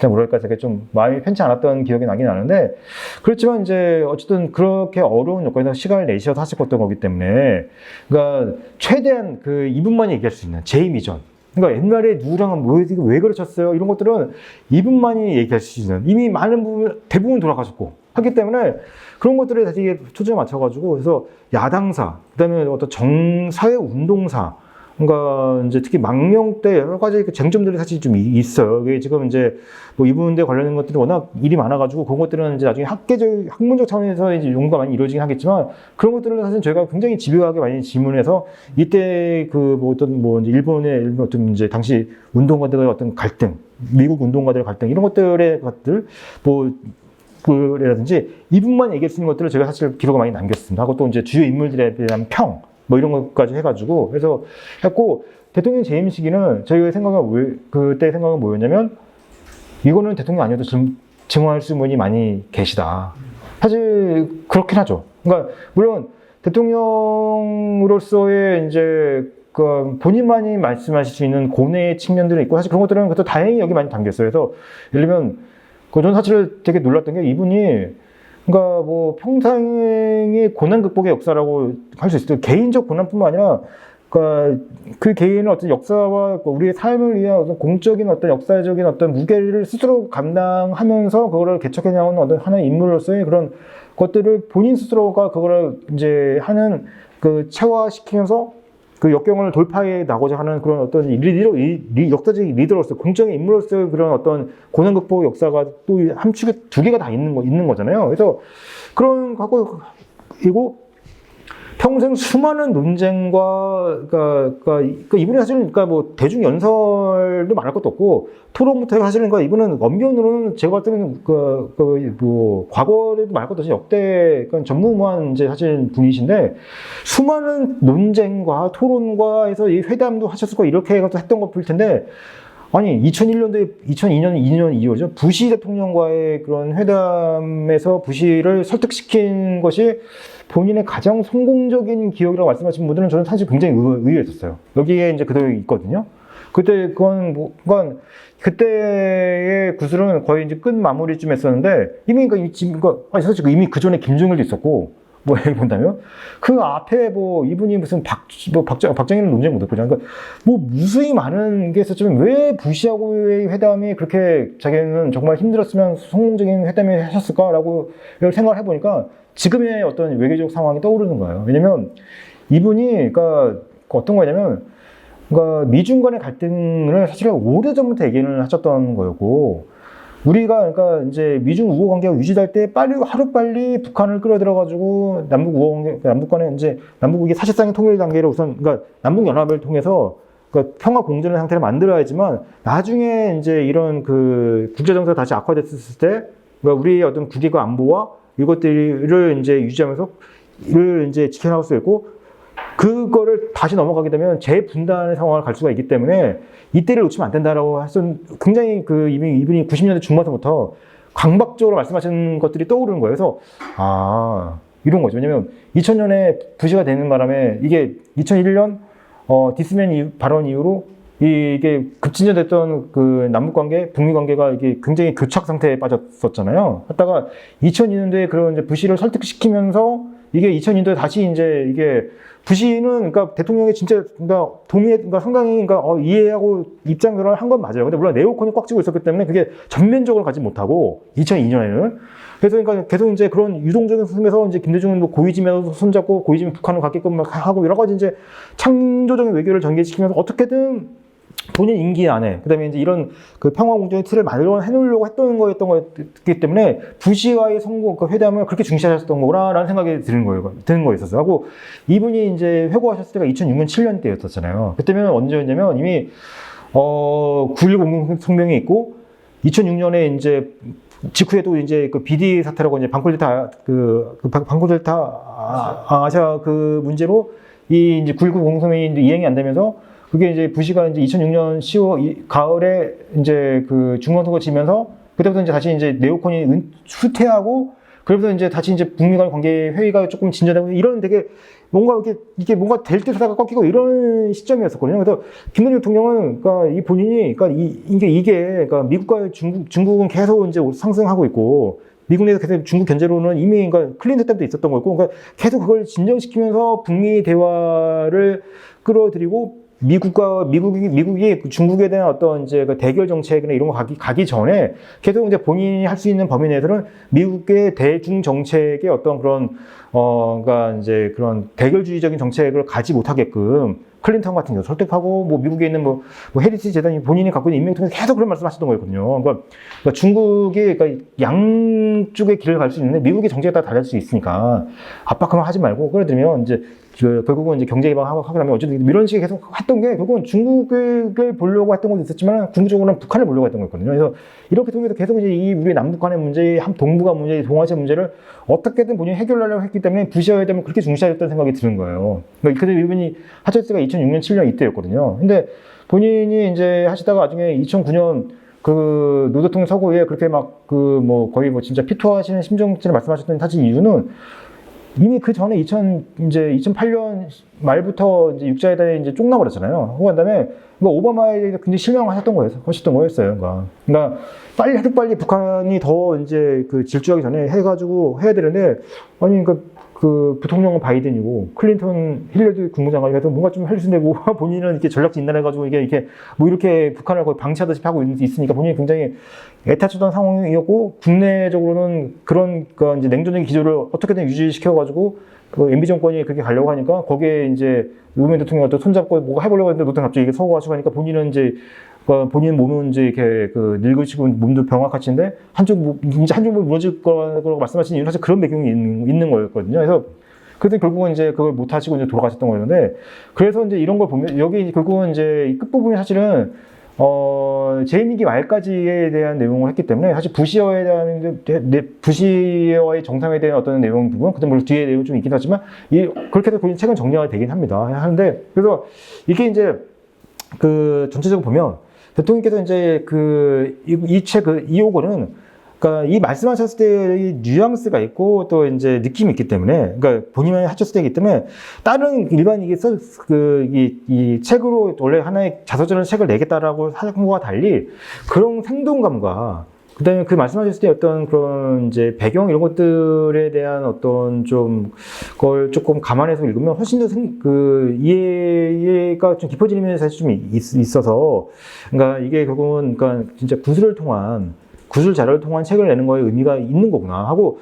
뭐랄까, 되게 좀 마음이 편치 않았던 기억이 나긴 나는데, 그렇지만 이제 어쨌든 그렇게 어려운 여건에서 시간을 내셔서 하셨던 거기 때문에, 그러니까 최대한 그 이분만이 얘기할 수 있는 제2미전. 그러니까 옛날에 누구랑은 왜 그러셨어요? 이런 것들은 이분만이 얘기할 수 있는, 이미 많은 부분, 대부분 돌아가셨고 하기 때문에 그런 것들에 다시 초점을 맞춰가지고, 그래서 야당사, 그 다음에 어떤 사회운동사, 그러니까 이제 특히 망명 때 여러 가지 쟁점들이 사실 좀 있어요. 이게 지금 이제 뭐 이분들 관련된 것들이 워낙 일이 많아가지고 그런 것들은 이제 나중에 학문적 차원에서 이제 연구가 많이 이루어지긴 하겠지만, 그런 것들은 사실 저희가 굉장히 집요하게 많이 질문해서 이때 그 뭐 어떤 뭐 이제 일본의 어떤 이제 당시 운동가들의 어떤 갈등, 미국 운동가들의 갈등, 이런 것들의 것들 뭐 라든지 이분만 얘기할 수 있는 것들을 제가 사실 기록을 많이 남겼습니다. 하고 또 이제 주요 인물들에 대한 평, 뭐 이런 것까지 해가지고, 그래서 했고, 대통령 재임 시기는 저희가 그때 생각은 뭐였냐면, 이거는 대통령 아니어도 증언할 수 분이 많이 계시다. 사실 그렇긴 하죠. 그러니까 물론 대통령으로서의 이제 그 본인만이 말씀하실 수 있는 고뇌의 측면들이 있고, 사실 그런 것들은 그것도 다행히 여기 많이 담겼어요. 그래서 예를 들면 저는 사실 되게 놀랐던 게, 이분이 그러니까 뭐 평생의 고난 극복의 역사라고 할 수 있어요. 개인적 고난뿐만 아니라 그러니까 그 개인의 어떤 역사와 우리의 삶을 위한 어떤 공적인 어떤 역사적인 어떤 무게를 스스로 감당하면서 그거를 개척해 나오는 어떤 하나의 인물로서의 그런 것들을 본인 스스로가 그거를 이제 하는 그 체화시키면서 그 역경을 돌파해 나고자 하는 그런 어떤 역사적인 리더로서, 공적인 인물로서의 그런 어떤 고난 극복 역사가 또 함축에 두 개가 다 있는 거잖아요. 그래서 그런 거고, 이고 평생 수많은 논쟁과, 그러니까 이분이 사실은, 그러니까 뭐 대중 연설도 말할 것도 없고, 토론부터 해서 사실은, 그러니까 이분은 언변으로는 제가 봤을 때는 뭐 과거에도 말할 것도 없이 역대, 그러니까 전무후무한 이제 사실 분이신데, 수많은 논쟁과 토론과 해서 이 회담도 하셨을 거, 이렇게 해서 했던 것 볼 텐데, 아니 2002년 2월 부시 대통령과의 그런 회담에서 부시를 설득시킨 것이 본인의 가장 성공적인 기억이라고 말씀하신 분들은 저는 사실 굉장히 의외였었어요. 여기에 이제 그대로 있거든요. 그때 그건 그때의 구슬은 거의 이제 끝 마무리쯤 했었는데, 이미 사실 이미 그 전에 김정일도 있었고, 뭐, 예를 본다면, 그 앞에 뭐, 이분이 무슨 박정희는 논쟁 못했거든요. 그러니까, 뭐, 무수히 많은 게 있었지만, 왜 부시하고의 회담이 그렇게 자기는 정말 힘들었으면 성공적인 회담이 하셨을까라고 생각을 해보니까, 지금의 어떤 외교적 상황이 떠오르는 거예요. 왜냐면, 이분이, 그러니까, 어떤 거냐면, 그러니까, 미중 간의 갈등을 사실 오래전부터 얘기를 하셨던 거였고, 우리가 그러니까 이제 미중 우호 관계가 유지될 때 하루빨리 북한을 끌어들여가지고 남북 간에 이제 남북이 사실상의 통일 단계를 우선, 그러니까 남북 연합을 통해서 그러니까 평화 공존의 상태를 만들어야지만, 나중에 이제 이런 그 국제 정세가 다시 악화됐을 때, 그러니까 우리의 어떤 국익과 안보와 이것들을 이제 유지하면서 이를 이제 지켜나갈 수 있고, 그거를 다시 넘어가게 되면 재분단의 상황을 갈 수가 있기 때문에 이때를 놓치면 안 된다라고 하신, 굉장히 이분이 90년대 중반부터 강박적으로 말씀하신 것들이 떠오르는 거예요. 그래서 이런 거죠. 왜냐면 2000년에 부시가 되는 바람에, 이게 2001년 디스맨 발언 이후로 이게 급진전됐던 그 남북관계, 북미관계가 이게 굉장히 교착 상태에 빠졌었잖아요. 하다가 2002년도에 그런 이제 부시를 설득시키면서, 이게 2002년도에 다시 이제 이게 부시는 그러니까 대통령이 진짜 그러니까 상당히 이해하고 입장 변화를 한 건 맞아요. 근데 물론 네오콘이 꽉 쥐고 있었기 때문에 그게 전면적으로 가지 못하고 2002년에는, 그래서 그러니까 계속 이제 그런 유동적인 흐름에서 이제 김대중은 뭐 고위직에서 손잡고 고위직 북한을 가게끔 하고 여러 가지 이제 창조적인 외교를 전개시키면서 어떻게든 본인 임기 안에, 그 다음에 이제 이런 그 평화공존의 틀을 해놓으려고 했던 거였기 때문에 부시와의 그 회담을 그렇게 중시하셨던 거라는 생각이 드는 거였었어요. 하고 이분이 이제 회고하셨을 때가 2006년, 7년 때였었잖아요. 그때면 언제였냐면 이미 9.11 공동성명이 있고, 2006년에 이제 직후에도 이제 그 BD 사태라고 이제 방콕델타 아시아 그 문제로 이 이제 9.19 공동성명이 이행이 안 되면서, 그게 이제 부시가 이제 2006년 10월 가을에 이제 그 중간선거 지면서, 그때부터 이제 다시 이제 네오콘이 후퇴하고, 그러면서 이제 다시 이제 북미 간 관계 회의가 조금 진전되고 이런 되게 뭔가 이게 뭔가 될 듯 하다가 꺾이고 이런 시점이었었거든요. 그래서 김대중 대통령은 그러니까 이 본인이 그러니까 이게 그러니까 미국과 중국은 계속 이제 상승하고 있고 미국 내에서 계속 중국 견제로는 이미 그러니까 클린턴 때부터 있었던 거고 그러니까 계속 그걸 진정시키면서 북미 대화를 끌어들이고 미국이 중국에 대한 어떤 이제 그 대결 정책이나 이런 거 가기 전에 계속 이제 본인이 할 수 있는 범위 내에서는 미국의 대중 정책의 어떤 그런 그러니까 이제 그런 대결주의적인 정책을 가지 못하게끔 클린턴 같은 경우 설득하고 뭐 미국에 있는 뭐 헤리티지 재단이 본인이 갖고 있는 인맥을 통해서 계속 그런 말씀하셨던 거거든요. 그러니까 중국이 그러니까 양쪽의 길을 갈 수 있는데 미국의 정책에 따라 달라질 수 있으니까 압박하면 하지 말고 끌어들이면 이제 결국은 이제 경제 개방하고 하면 어쨌든 이런 식의 계속 했던 게 결국은 중국을 보려고 했던 것도 있었지만 궁극적으로는 북한을 보려고 했던 거였거든요. 그래서 이렇게 통해서 계속 이제 이 우리 남북한의 문제, 동북아 문제, 동아시아 문제를 어떻게든 본인이 해결하려고 했기 때문에 부시어야 되면 그렇게 중시하였다는 생각이 드는 거예요. 그러니까 그래서 이분이 하셨을 때가 2006년, 7년 이때였거든요. 근데 본인이 이제 하시다가 나중에 2009년 그 노 대통령 서거에 그렇게 막 그 뭐 거의 뭐 진짜 피투하시는 심정치를 말씀하셨던 사실 이유는 이미 그 전에 이제 2008년 말부터 이제 육자회담에 이제 쫑나버렸잖아요. 하고 난 다음에 오바마에 대해서 굉장히 실망하셨던 거였어요. 그러니까 빨리 북한이 더 이제 그 질주하기 전에 해가지고 해야 되는데 아니 그 부통령은 바이든이고 클린턴 힐러리 국무장관이 그래서 뭔가 좀 할 수 있는데 뭐 본인은 이렇게 전략 진단해가지고 이게 뭐 이렇게 북한을 거의 방치하듯이 하고 있으니까 본인이 굉장히 애타쳤던 상황이었고 국내적으로는 그런 이제 냉전적인 기조를 어떻게든 유지시켜가지고 그 MB 정권이 그렇게 가려고 하니까 거기에 이제 노무현 대통령과 손잡고 뭐가 해보려고 했는데 노태우 갑자기 이게 서고하시고 하니까 본인은 이제 본인 몸은 이제 이렇게 그 늙으시고 몸도 병확하신데 한쪽 몸 무너질 거라고 말씀하신 이유는 사실 그런 배경이 있는 거였거든요. 그래서 결국은 이제 그걸 못 하시고 이제 돌아가셨던 거였는데 그래서 이제 이런 걸 보면 여기 결국은 이제 이 끝부분이 사실은 재임 임기 말까지에 대한 내용을 했기 때문에 사실 부시어에 대한 부시어의 정상에 대한 어떤 내용 부분 그다음 물론 뒤에 내용 좀 있긴 하지만 그렇게 해서 책은 정리가 되긴 합니다. 하는데 그래서 이게 이제 그 전체적으로 보면 대통령께서 이제 이 요구는 그러니까 이 말씀하셨을 때의 뉘앙스가 있고 또 이제 느낌이 있기 때문에 그러니까 본인이 하셨을 때이기 때문에 다른 일반 이 책으로 원래 하나의 자서전을 책을 내겠다라고 하는 거와 달리 그런 생동감과 그다음에 그 말씀하셨을 때 어떤 그런 이제 배경 이런 것들에 대한 어떤 좀 그걸 조금 감안해서 읽으면 훨씬 더 이해가 좀 깊어지는 면이 사실 좀 있어서 그러니까 이게 결국은 그러니까 진짜 구술 자료를 통한 책을 내는 거에 의미가 있는 거구나 하고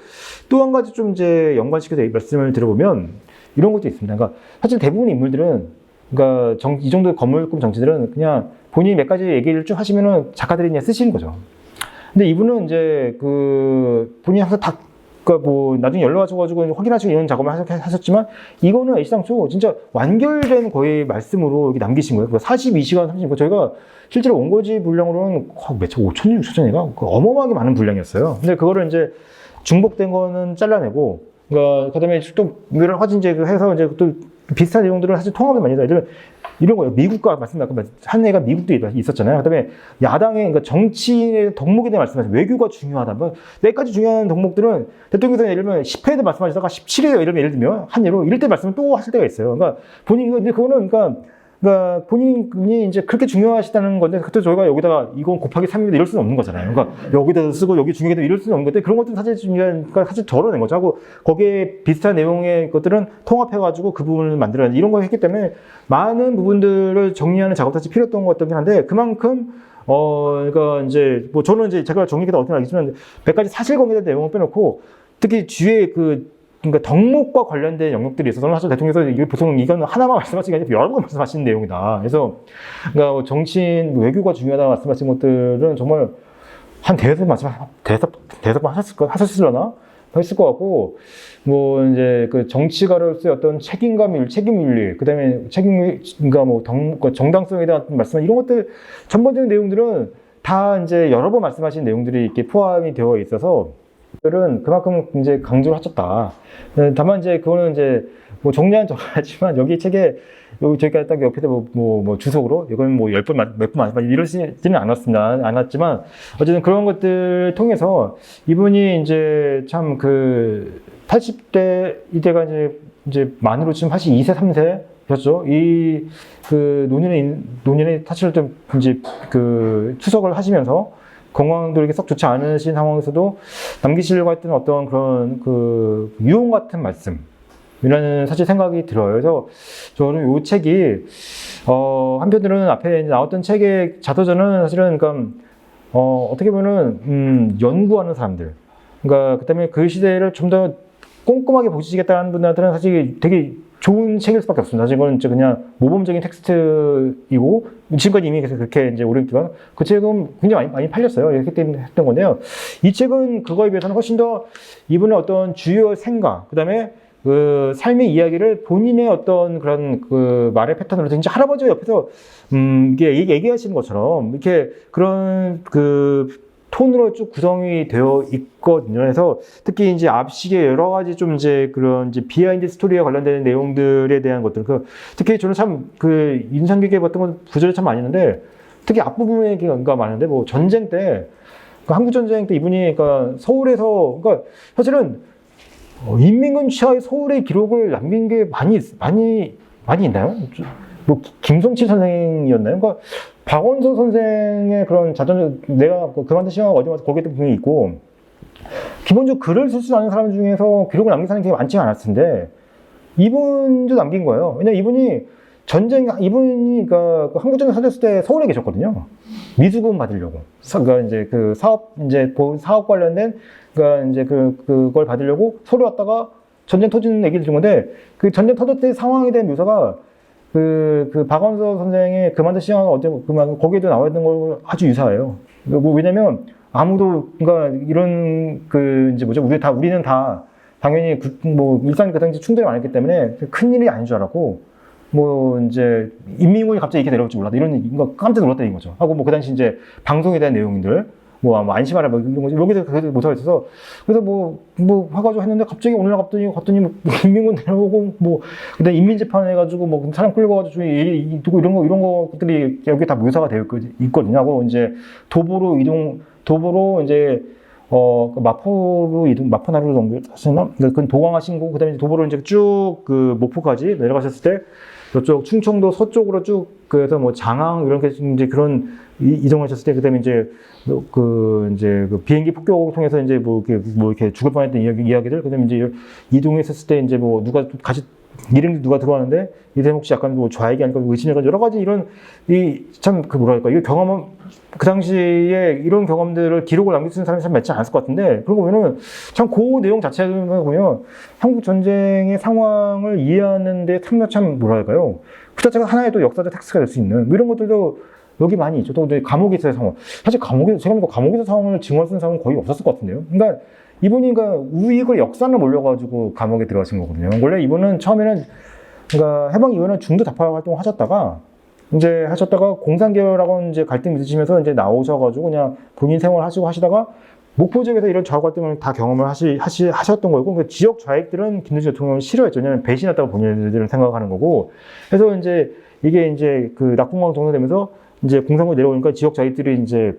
또 한 가지 좀 이제 연관시켜서 말씀을 드려보면 이런 것도 있습니다. 그러니까 사실 대부분의 인물들은 그러니까 이 정도의 거물급 정치들은 그냥 본인이 몇 가지 얘기를 쭉 하시면은 작가들이 그냥 쓰시는 거죠. 근데 이분은 이제 본인이 항상 그러니까 뭐 나중에 연락 하셔가지고 확인하시고 이런 작업을 하셨지만 이거는 애시당초 진짜 완결된 거의 말씀으로 이렇게 남기신 거예요. 42시간 30분 저희가 실제로 원고지 분량으로는 매차 5,000년, 6,000년인가 어마어마하게 많은 분량이었어요. 근데 그거를 이제 중복된 거는 잘라내고 그다음에 또 여러 가지 이제 해서 이제 또 비슷한 내용들을 사실 통합을 많이 해서 이런 거예요. 미국과 한 애가 미국도 있었잖아요. 그다음에 야당의 그러니까 정치의 덕목에 대해 말씀하세요. 외교가 중요하다. 뭐 몇 가지 중요한 덕목들은 대통령께서 예를 들면 10회에도 말씀하시다가 17회에 예를 들면 한 예로 이럴 때 말씀을 또 하실 때가 있어요. 그러니까 그거는 그러니까 본인이 이제 그렇게 중요하시다는 건데 그때 저희가 여기다가 이건 곱하기 3입니다 이럴 수는 없는 거잖아요. 그러니까 여기다 쓰고 여기 중요하다 이럴 수는 없는 건데 그런 것들은 사실 그러니까 사실 덜어낸 거죠. 하고 거기에 비슷한 내용의 것들은 통합해가지고 그 부분을 만들어야 이런 걸 했기 때문에 많은 부분들을 정리하는 작업 자체 필요했던 것 같긴 한데 그만큼 그러니까 이제 뭐 저는 이제 제가 정리기다 어떻게 알겠지만 몇 가지 사실관계에 대한 내용을 빼놓고 특히 뒤에 그러니까 덕목과 관련된 영역들이 있어서는 사실 대통령께서 이게 보통 이건 하나만 말씀하신 게 아니라 여러 번 말씀하시는 내용이다. 그래서 그러니까 정치인 외교가 중요하다 말씀하신 것들은 정말 한 대여섯 번 하셨으려나 했을 것 같고 뭐 이제 그 정치가로서의 어떤 책임윤리 그다음에 그러니까 뭐 정당성에 대한 말씀 이런 것들 전반적인 내용들은 다 이제 여러 번 말씀하신 내용들이 이렇게 포함이 되어 있어서. 들은 그만큼 이제 강조를 하셨다. 다만 이제 그거는 이제 뭐 정리한 정하지만 여기 책에 여기 저희가 딱 옆에다 뭐 주석으로 이건 뭐 10번 몇 번 이러지는 않았지만 어쨌든 그런 것들 통해서 이분이 이제 참 그 80대 이때가 이제 만으로 지금 82세 3세였죠. 이 그 노년의 타치를 좀 이제 그 추석을 하시면서 건강도 이렇게 썩 좋지 않으신 상황에서도 남기시려고 했던 어떤 그런 그 유언 같은 말씀. 이라는 사실 생각이 들어요. 그래서 저는 이 책이, 한편으로는 앞에 나왔던 책의 자서전은 사실은, 그러니까, 어떻게 보면은, 연구하는 사람들. 그러니까, 그 다음에 그 시대를 좀 더 꼼꼼하게 보시겠다는 분들한테는 사실 되게 좋은 책일 수밖에 없습니다. 사실 이건 그냥 모범적인 텍스트이고, 지금까지 이미 그렇게 이제 오랜 기간, 그 책은 굉장히 많이 팔렸어요. 이렇게 때문에 했던 건데요. 이 책은 그거에 비해서는 훨씬 더 이분의 어떤 주요 생각, 그 다음에 그 삶의 이야기를 본인의 어떤 그런 그 말의 패턴으로 진짜 할아버지가 옆에서 이게 얘기하시는 것처럼 이렇게 그런 그 톤으로 쭉 구성이 되어 있거든요. 그래서 특히 이제 앞식의 여러 가지 좀 이제 그런 이제 비하인드 스토리와 관련된 내용들에 대한 것들, 특히 저는 참 그 인상 깊게 봤던 건 구절이 참 많이 있는데 특히 앞부분에 얘기가 많은데 뭐 전쟁 때 한국 전쟁 때 이분이 그러니까 서울에서 그러니까 사실은 인민군 취하의 서울의 기록을 남긴 게 많이 있나요? 뭐, 김성칠 선생이었나요? 그러니까, 박원서 선생의 그런 자전, 내가 그만둔 시간 어디 가서 거기에 분명히 있고, 기본적으로 글을 쓸 줄 아는 사람 중에서 기록을 남긴 사람이 되게 많지 않았을 텐데, 이분도 남긴 거예요. 왜냐면 이분이, 그러니까, 한국전쟁 사셨을 때 서울에 계셨거든요. 미수금 받으려고. 그러니까 이제 그 사업 관련된 그러니까 이제 그걸 받으려고 서울에 왔다가 전쟁 터지는 얘기를 준 건데 그 전쟁 터졌을 때 상황에 대한 묘사가 그 박원서 선생의 그만둔 시간 거기에도 나와 있는 걸 아주 유사해요. 왜냐면 아무도 그러니까 이런 그 이제 우리는 다 당연히 뭐 일상 그 당시 충돌이 많았기 때문에 큰 일이 아닌 줄 알았고 뭐 이제 인민군이 갑자기 이렇게 내려올지 몰랐다 이런 거 깜짝 놀랐다는 거죠. 하고 뭐 그 당시 이제 방송에 대한 내용들. 뭐 안심하라 뭐 이런 거지 여기서 그래도 못하고 있어서 그래서 뭐 해가지고 했는데 갑자기 어느 날 갔더니 뭐 인민군 내려오고 뭐 그다음 인민재판 해가지고 뭐 사람 끌고 가지고 두고 이런 것들이 여기 다 묘사가 되어 있거든요. 하고 이제 도보로 이제 마포로 마포나루로 넘겨가셨나? 그건 도광하신 거 그다음에 도보로 이제 쭉 그 목포까지 내려가셨을 때 저쪽 충청도 서쪽으로 쭉 그래서 뭐 장항 이런 게 이제 그런 이동하셨을 때 그다음에 이제 그 비행기 폭격을 통해서 이제 뭐 이렇게 죽을 뻔했던 이야기들 그다음에 이제 이동했었을 때 이제 뭐 누가 이름이 누가 들어왔는데 이름 혹시 약간 뭐 좌익이 아닐까 의심해가지고 여러 가지 이런 참 뭐랄까 이거 경험은 그 당시에 이런 경험들을 기록을 남길 수 있는 사람이 참 많지 않았을 것 같은데 그러고 보면은 참 그 내용 자체를 보면 한국 전쟁의 상황을 이해하는데 참 뭐랄까요 그 자체가 하나의 또 역사적 텍스트가 될 수 있는 뭐 이런 것들도 여기 많이 있죠. 또 감옥에서의 상황 사실 제가 감옥에서 상황을 증언 쓴 사람은 거의 없었을 것 같은데요. 그러니까 이분이 우익을 역산을 몰려가지고 감옥에 들어가신 거거든요. 원래 이분은 처음에는 그러니까 해방 이후에는 중도 좌파 활동을 하셨다가 공산계열하고 이제 갈등 있으시면서 이제 나오셔가지고 그냥 본인 생활하시고 하시다가 목포 지역에서 이런 좌우 갈등을 다 경험을 하셨던 거고 그 지역 좌익들은 김대중 대통령을 싫어했죠. 왜냐하면 배신했다고 본인들은 생각하는 거고. 그래서 이제 이게 이제 그 낙동강 종료되면서 이제 공산국이 내려오니까 지역 좌익들이 이제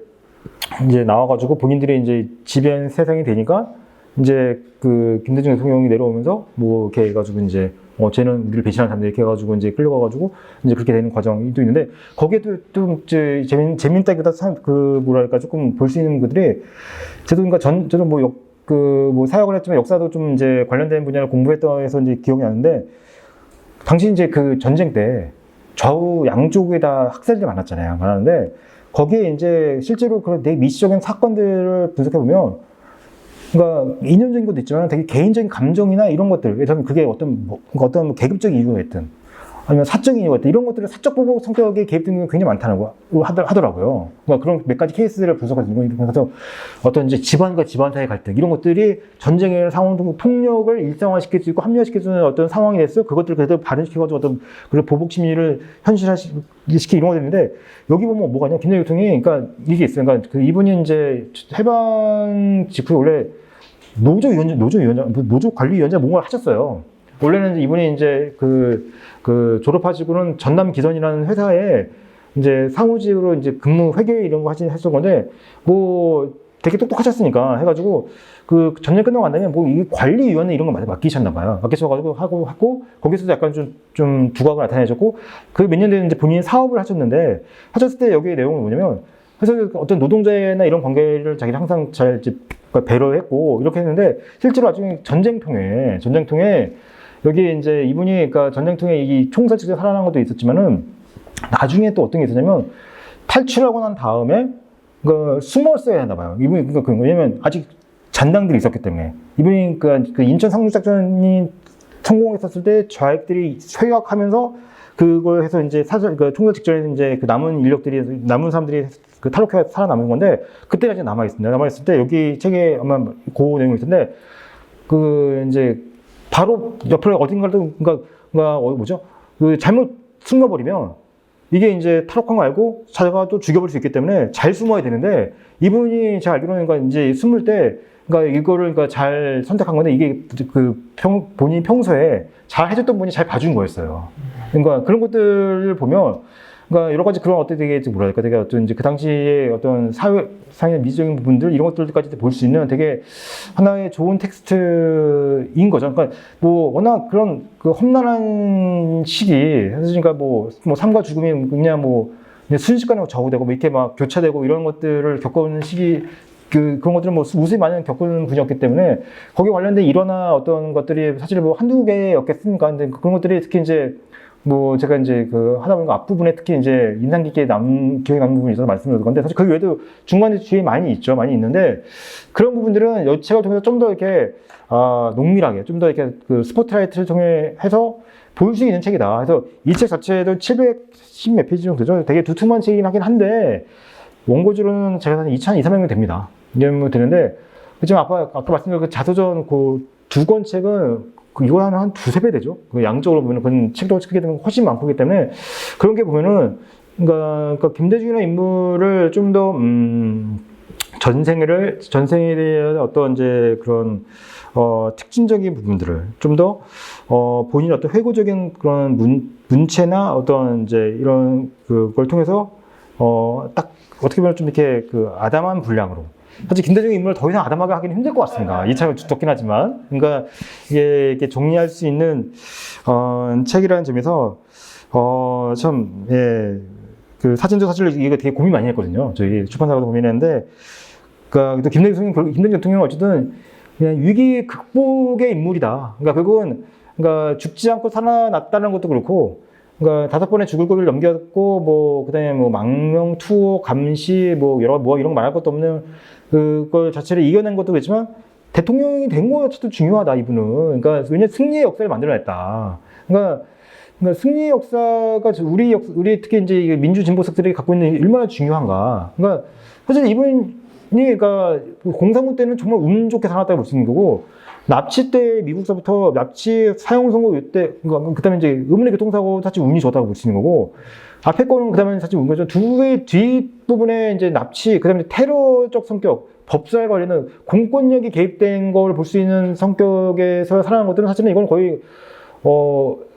나와가지고 본인들이 이제 지배한 세상이 되니까 이제 그 김대중 대통령이 내려오면서 뭐 이렇게 해가지고 이제 쟤는 우리를 배신한 사람들 이렇게 해가지고 이제 끌려가가지고 이제 그렇게 되는 과정이 또 있는데 거기에도 좀 이제 재밌다기보다 그 뭐랄까 조금 볼 수 있는 것들이 저도 뭐 사역을 했지만 역사도 좀 이제 관련된 분야를 공부했다 해서 이제 기억이 나는데 당시 이제 그 전쟁 때 좌우 양쪽에 다 학살들이 많았는데 거기에 이제 실제로 그런 되게 미시적인 사건들을 분석해 보면, 그러니까 이념적인 것도 있지만 되게 개인적인 감정이나 이런 것들, 예를 들면 그게 어떤 계급적인 이유가 있든, 아니면 사적인 이유가 있든, 이런 것들을 사적 보복 성격에 개입되는 게 굉장히 많다는 거 하더라고요. 그러니까 그런 몇 가지 케이스를 분석해서 어떤 이제 집안과 집안 사이의 갈등, 이런 것들이 전쟁의 상황 등 폭력을 일상화시킬 수 있고 합리화시킬 수 있는 어떤 상황이 됐어요. 그것들을 그대로 발현시켜가지고 어떤 그런 보복 심리를 현실화시키 이런 거 됐는데, 여기 보면 뭐가 있냐, 김대중 대통령이, 그러니까 이게 있어요. 그러니까 그 이분이 이제 해방 직후에 원래 노조 관리위원장 뭔가를 하셨어요. 원래는 이제 이분이 이제 그 졸업하시고는 전남기선이라는 회사에 이제 사무직으로 이제 근무 회계 이런 거 했을 건데, 뭐 되게 똑똑하셨으니까 해가지고 그 전쟁 끝나고 난 다음에 뭐 이 관리위원회 이런 거 맡기셨나 봐요. 맡기셔가지고 하고 거기서도 약간 좀 두각을 나타내셨고, 그 몇 년 뒤에 이제 본인이 사업을 하셨는데, 하셨을 때 여기에 내용은 뭐냐면, 그래서 어떤 노동자나 이런 관계를 자기가 항상 잘 이제 배려했고 이렇게 했는데, 실제로 나중에 전쟁통에 여기 이제 이분이 그러니까 전쟁통에 이 총살 측에 살아난 것도 있었지만은, 나중에 또 어떤 게 있었냐면, 탈출하고 난 다음에 숨었어야 하나 봐요. 이분이 왜냐면 아직 잔당들이 있었기 때문에. 이분이 그 인천 상륙작전이 성공했었을 때 좌익들이 퇴각하면서 그걸 해서 이제 총살 직전에 이제 그 남은 사람들이 그 탈옥해서 살아남은 건데, 그때까지 남아있습니다. 남아있을 때 여기 책에 아마 그 내용이 있는데, 그 이제 바로 옆에 어딘가도 뭐죠? 그 잘못 숨어버리면 이게 이제 탈옥한 거 알고 자기가 또 죽여버릴 수 있기 때문에 잘 숨어야 되는데, 이분이 제가 알기로는 그러니까 이제 숨을 때 이거를 잘 선택한 건데, 이게 본인이 평소에 잘 해줬던 분이 잘 봐준 거였어요. 그러니까 그런 것들을 보면, 그러니까 여러 가지 그런 어떤 되게 뭐랄까 되게 어떤 이제 그 당시에 어떤 사회상의 미적인 부분들 이런 것들까지 볼 수 있는 되게 하나의 좋은 텍스트인 거죠. 그러니까 뭐 워낙 그런 그 험난한 시기, 그러니까 뭐 삶과 죽음이 그냥 그냥 순식간에 좌우되고 뭐 이렇게 막 교차되고 이런 것들을 겪어오는 시기. 그런 것들은 뭐 무수히 많이 겪는 분이었기 때문에 거기에 관련된 일화나 어떤 것들이 사실 뭐 한두 개였겠습니까? 근데 그런 것들이 특히 이제 뭐 제가 이제 하다 보니까 앞부분에 특히 이제 인상 깊게 기억에 남는 부분이 있어서 말씀드릴 건데, 사실 그 외에도 중간에 뒤에 많이 있는데, 그런 부분들은 이 책을 통해서 좀 더 이렇게 농밀하게 좀 더 이렇게 그 스포트라이트를 통해 해서 볼 수 있는 책이다. 그래서 이 책 자체도 710 몇 페이지 정도 되죠. 되게 두툼한 책이긴 하긴 한데, 원고지로는 제가 한 2,300명 됩니다. 이러면 되는데, 지금 아까 말씀드린 그 자서전 그 두 권 책은 이거 한 두세 배 되죠. 양적으로 보면 그건 책도 크게 되면 훨씬 많고 기 때문에, 그런 게 보면은 그러니까 김대중이라는 인물을 좀 더 전생에 대한 어떤 이제 그런 특징적인 부분들을 좀 더 본인 어떤 회고적인 그런 문체나 어떤 이제 이런 그걸 통해서 딱 어떻게 보면 좀 이렇게 아담한 분량으로, 사실 김대중 인물을 더 이상 아담하게 하기는 힘들 것 같습니다. 이 책은 두껍긴 하지만, 그러니까 이게 정리할 수 있는 책이라는 점에서 참 그 사진도 사실 이거 되게 고민 많이 했거든요. 저희 출판사가 고민했는데, 그러니까 또 김대중 대통령은 어쨌든 그냥 위기 극복의 인물이다. 그러니까 결국은 죽지 않고 살아났다는 것도 그렇고, 그러니까 5번의 죽을 고비를 넘겼고, 그다음에 망명, 투호, 감시, 이런 거 말할 것도 없는 그걸 자체를 이겨낸 것도 그렇지만, 대통령이 된 거 자체도 중요하다, 이분은. 그러니까, 왜냐면 승리의 역사를 만들어냈다. 그러니까 승리의 역사가 우리 특히 이제 민주진보석들이 갖고 있는 얼마나 중요한가. 그러니까, 사실 이분이, 그러니까 공산군 때는 정말 운 좋게 살았다고 볼 수 있는 거고, 납치 때 미국서부터 납치 사형 선고 이때, 그다음에 이제 의문의 교통사고 사실 운이 좋았다고 볼 수 있는 거고, 앞에 거는 그다음에 사실 운 거죠. 두 개의 뒷부분에 이제 납치, 그다음에 테러적 성격, 법사에 관련된 공권력이 개입된 걸 볼 수 있는 성격에서 살아난 것들은 사실은 이건 거의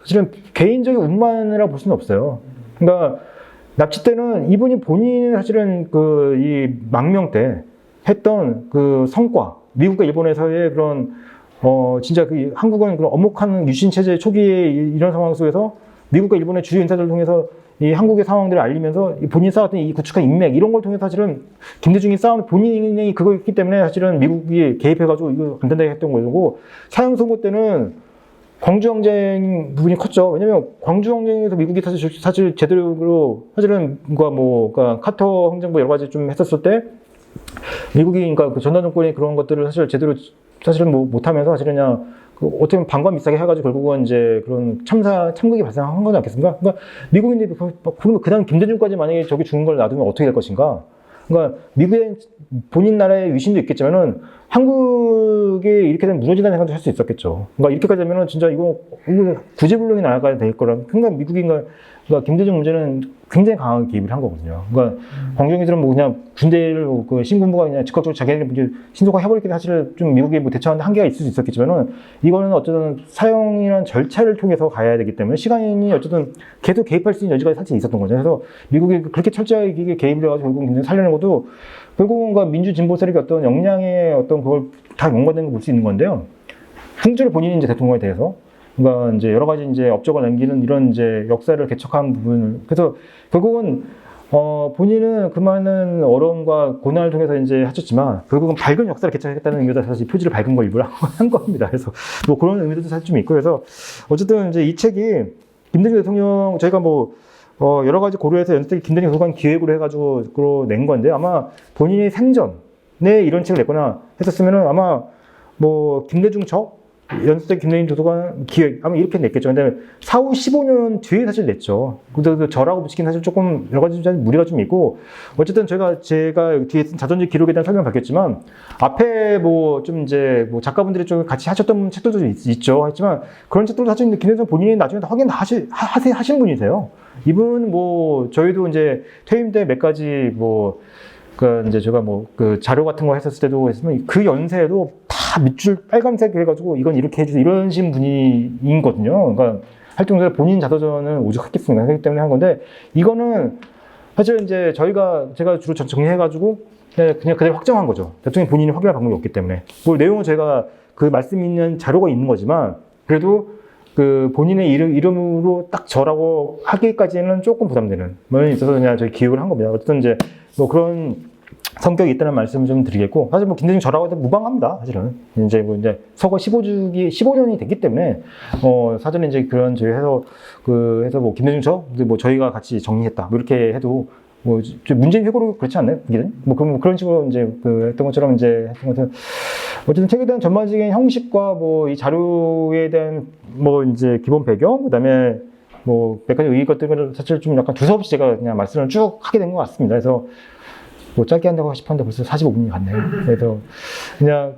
사실은 개인적인 운만이라고 볼 수는 없어요. 그러니까 납치 때는 이분이 본인이 사실은 이 망명 때 했던 그 성과, 미국과 일본에서의 그런 진짜 한국은 그런 엄혹한 유신 체제 초기에 이런 상황 속에서 미국과 일본의 주요 인사들을 통해서 이 한국의 상황들을 알리면서 본인이 쌓았던 이 구축한 인맥 이런 걸 통해서 사실은 김대중이 쌓은 본인이 그거 있기 때문에 사실은 미국이 개입해가지고 이거 간단하게 했던 거고, 사형 선고 때는 광주항쟁 부분이 컸죠. 왜냐면 광주항쟁에서 미국이 사실 제대로 사실은 그러니까 카터 행정부 여러 가지 좀 했었을 때 미국이 그러니까 그 전단 정권이 그런 것들을 사실 제대로 사실은 못하면서 사실은 그냥 어떻게 보면 반관 비싸게 해가지고 결국은 이제 그런 참극이 발생한 거지 않겠습니까? 그러니까 미국인들이 그러면 그다음 김대중까지 만약에 저기 죽은 걸 놔두면 어떻게 될 것인가? 그러니까 미국의 본인 나라의 위신도 있겠지만은 한국이 이렇게 되면 무너진다는 생각도 할 수 있었겠죠. 그러니까 이렇게까지 되면은 진짜 이거 구제불능이 나가야 될 거라. 그러니까 미국인가, 그러니까 김대중 문제는 굉장히 강하게 개입을 한 거거든요. 그러니까 광종이들은 뭐 그냥 군대를 그 신군부가 그냥 즉각적으로 자기네들 신속하게 해버리기 사실 좀 미국이 뭐 대처하는 한계가 있을 수 있었겠지만은 이거는 어쨌든 사형이라는 절차를 통해서 가야 되기 때문에 시간이 어쨌든 계속 개입할 수 있는 여지가 사실 있었던 거죠. 그래서 미국이 그렇게 철저하게 개입을 해가지고 결국 굉장히 살려는 것도 결국은 그 민주 진보 세력의 어떤 역량의 어떤 그걸 다 연관된 걸 볼 수 있는 건데요. 실제로 본인이 이제 대통령에 대해서 그러니까 이제 여러 가지 이제 업적을 남기는 이런 이제 역사를 개척한 부분을 그래서 결국은 본인은 그 많은 어려움과 고난을 통해서 이제 하셨지만 결국은 밝은 역사를 개척했다는 의미에서 사실 표지를 밝은 걸 일부러 한 겁니다. 그래서 뭐 그런 의미도 사실 좀 있고 그래서 어쨌든 이제 이 책이 김대중 대통령 저희가 뭐 여러 가지 고려해서 연수대 김대중 도서관 기획으로 해가지고 낸 건데 아마 본인이 생전에 이런 책을 냈거나 했었으면은 아마 뭐 김대중 연수대 김대중 도서관 기획 아마 이렇게 냈겠죠. 근데 4, 5, 15년 뒤에 사실 냈죠. 근데 저라고 붙이긴 사실 조금 여러 가지 무리가 좀 있고 어쨌든 제가 뒤에 자전적 기록에 대한 설명 밝혔지만 앞에 뭐 좀 이제 뭐 작가분들이 좀 같이 하셨던 책들도 있죠. 했지만 그런 책들도 사실 김대중 본인이 나중에 확인 하신 분이세요. 이분 뭐 저희도 이제 퇴임 때 몇 가지 뭐 그 이제 제가 뭐 그 자료 같은 거 했었을 때도 했으면 그 연세에도 다 밑줄 빨간색 해가지고 이건 이렇게 해주세요 이러신 분이거든요. 그러니까 활동에서 본인 자서전은 오죽했겠습니까? 그렇기 때문에 한 건데 이거는 사실 이제 제가 주로 정리해가지고 그냥 그대로 확정한 거죠. 대통령 본인이 확인할 방법이 없기 때문에 뭐 내용은 제가 그 말씀 있는 자료가 있는 거지만 그래도 그 본인의 이름으로 딱 저라고 하기까지는 조금 부담되는 면이 있어서 그냥 저희 기획을 한 겁니다. 어쨌든 이제 뭐 그런 성격이 있다는 말씀을 좀 드리겠고, 사실 뭐 김대중 저라고 해도 무방합니다. 사실은 이제 서거 15년이 됐기 때문에 사전에 이제 그런 저희 해서 해서 뭐 김대중 뭐 저희가 같이 정리했다 뭐 이렇게 해도 뭐 문재인 회고로 그렇지 않나요? 뭐 그런 식으로 이제 했던 것처럼 이제 했던 것은 어쨌든 책에 대한 전반적인 형식과 뭐 이 자료에 대한 뭐 이제 기본 배경 그다음에 뭐 몇 가지 의의 것들을 사실 좀 약간 두서없이 제가 그냥 말씀을 쭉 하게 된 것 같습니다. 그래서 뭐 짧게 한다고 싶었는데 벌써 45분이 갔네요. 그래서 그냥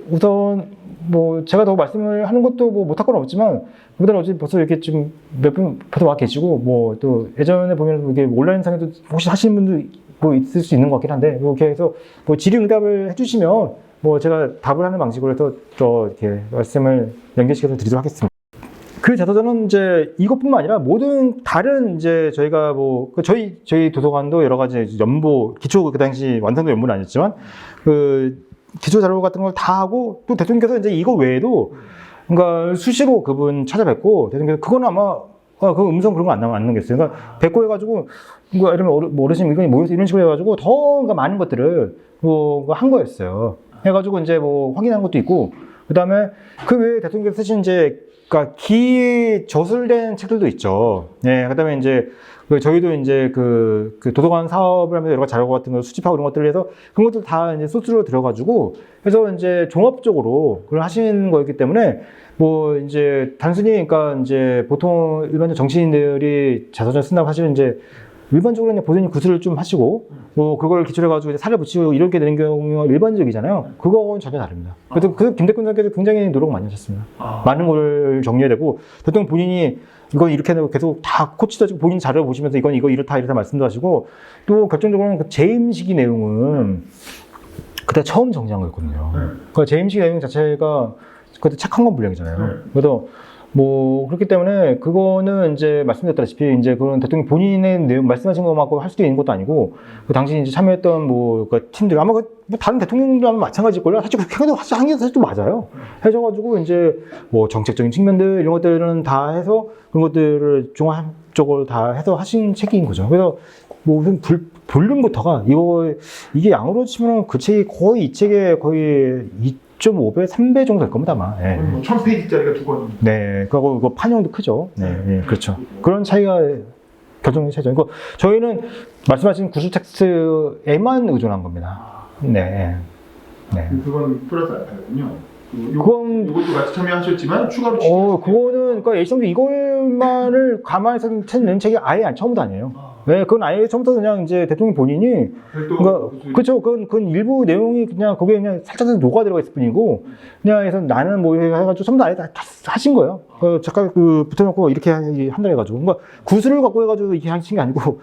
우선 뭐 제가 더 말씀을 하는 것도 뭐 못할 건 없지만 그보다는 어차피 벌써 이렇게 좀 몇 분 벌써 와 계시고 뭐 또 예전에 보면 이게 온라인상에도 혹시 하시는 분도 뭐 있을 수 있는 것 같긴 한데 이렇게 해서 뭐 질의응답을 해주시면 뭐 제가 답을 하는 방식으로 해서 또 이렇게 말씀을 연결시켜서 드리도록 하겠습니다. 그 자서전은 이제 이것뿐만 아니라 모든 다른 이제 저희가 뭐 저희 도서관도 여러 가지 기초 그 당시 완성도 연보는 아니었지만 그 기초 자료 같은 걸 다 하고 또 대통령께서 이제 이거 외에도 그러니까 수시로 그분 찾아뵙고 대통령께서 그거는 아마 그 음성 그런 거 안 남겠어요. 그러니까 뵙고 해가지고 이러면 어르신 의견이 모여서 이런 식으로 해가지고 더 그러니까 많은 것들을 한 거였어요. 해가지고 이제 뭐 확인한 것도 있고 그 다음에 그 외에 대통령께서 쓰신 이제 그러니까 저술된 책들도 있죠. 네, 그다음에 이제 저희도 이제 그 도서관 사업을 하면서 여러 가지 자료 같은 거 수집하고 이런 것들을 해서 그런 것들 다 이제 소스로 들어가지고 해서 이제 종합적으로 그걸 하신 거였기 때문에 뭐 이제 단순히 그러니까 이제 보통 일반적 정치인들이 자서전 쓴다고 사실은 이제 일반적으로 그냥 본인이 구술을 좀 하시고 뭐 그걸 기초로 해가지고 살을 붙이고 이렇게 되는 경우가 일반적이잖아요. 그거는 전혀 다릅니다. 그래도 김 대통령께서 굉장히 노력 많이 하셨습니다. 많은 걸 정리해야 되고 대통령 본인이 이건 이렇게 하고 계속 다 코치도 본인 자료를 보시면서 이건 이렇다 말씀도 하시고 또 결정적으로는 그 재임 시기 내용은 그때 처음 정리한 거였거든요. 그 재임 시기 내용 자체가 그때 책 한 권 분량이잖아요. 그래서 뭐 그렇기 때문에 그거는 이제 말씀드렸다시피 이제 그런 대통령 본인의 내용 말씀하신 것만큼 할 수도 있는 것도 아니고 그 당시 이제 참여했던 뭐 그 팀들 아마 뭐 다른 대통령들하면 마찬가지일 걸요. 사실 그렇게 해도 사실 한게 사실 좀 맞아요. 해줘가지고 이제 뭐 정책적인 측면들 이런 것들은 다 해서 그런 것들을 종합적으로 다 해서 하신 책인 거죠. 그래서 뭐 우선 볼륨부터가 이게 양으로 치면 그 책이 거의 이 책의 거의 2.5배, 3배 정도 될 겁니다, 아마. 예. 1000페이지짜리가 2권. 네, 그리고 이거 판형도 크죠. 네, 예, 그렇죠. 그런 차이가 결정의 차이죠. 그러니까 저희는 말씀하신 구술 텍스트에만 의존한 겁니다. 네, 네. 그건 플러스 알파군요. 이것도 같이 참여하셨지만 추가로 그거는 그러니까 예시성도 이걸만을 감안해서 낸 책이 아예 처음부터 아니에요. 네, 그건 아예 처음부터 그냥 이제 대통령 본인이 그러니까 그렇죠. 그건 일부 내용이 그냥 거기에 그냥 살짝 녹아 들어가 있을 뿐이고 그냥 해서 나는 뭐 해가지고 전부 다 아예 다 하신 거예요. 잠깐 붙여놓고 이렇게 한다 해가지고 그러니까 구슬을 갖고 해가지고 이렇게 하신 게 아니고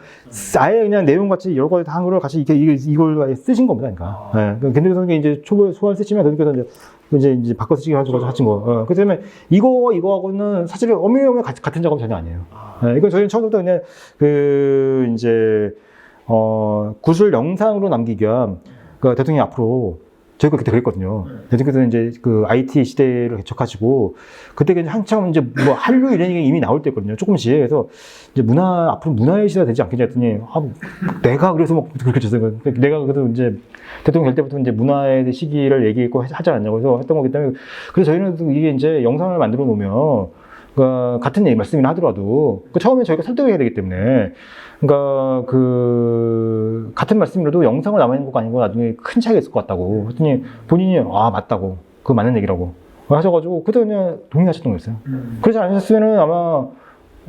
아예 그냥 내용 같이 여러 가지 다 한 거를 같이 이걸 쓰신 겁니다. 그러니까. 네. 근데 이제 초보 소환 쓰시면 그러니까 이제 바꿔서 쓰기 가지고 하신 거. 그 다음에 이거하고는 사실 엄밀히 같은 작업 전혀 아니에요. 네, 이건 저희는 처음부터 그냥 이제 구술 영상으로 남기기 위한 대통령이 앞으로 저희가 그때 그랬거든요. 대통령께서 이제 그 IT 시대를 개척하시고 그때 한참 이제 뭐 한류 이런 얘기 이미 나올 때였거든요. 조금씩. 그래서 이제 앞으로 문화의 시대가 되지 않겠냐 했더니 내가 그래서 막 그렇게 쳤어요. 내가 그래도 이제 대통령 될 때부터 이제 문화의 시기를 얘기했고 하지 않았냐고 해서 했던 거기 때문에 그래서 저희는 이게 이제 영상을 만들어 놓으면 같은 말씀이나 하더라도 처음에 저희가 설득을 해야 되기 때문에 그러니까 같은 말씀이라도 영상을 남아있는 것과 아닌 거 나중에 큰 차이가 있을 것 같다고 했더니 본인이 맞다고 그거 맞는 얘기라고 하셔가지고 그때 그냥 동의하셨던 거였어요. 그러지 않으셨으면은 아마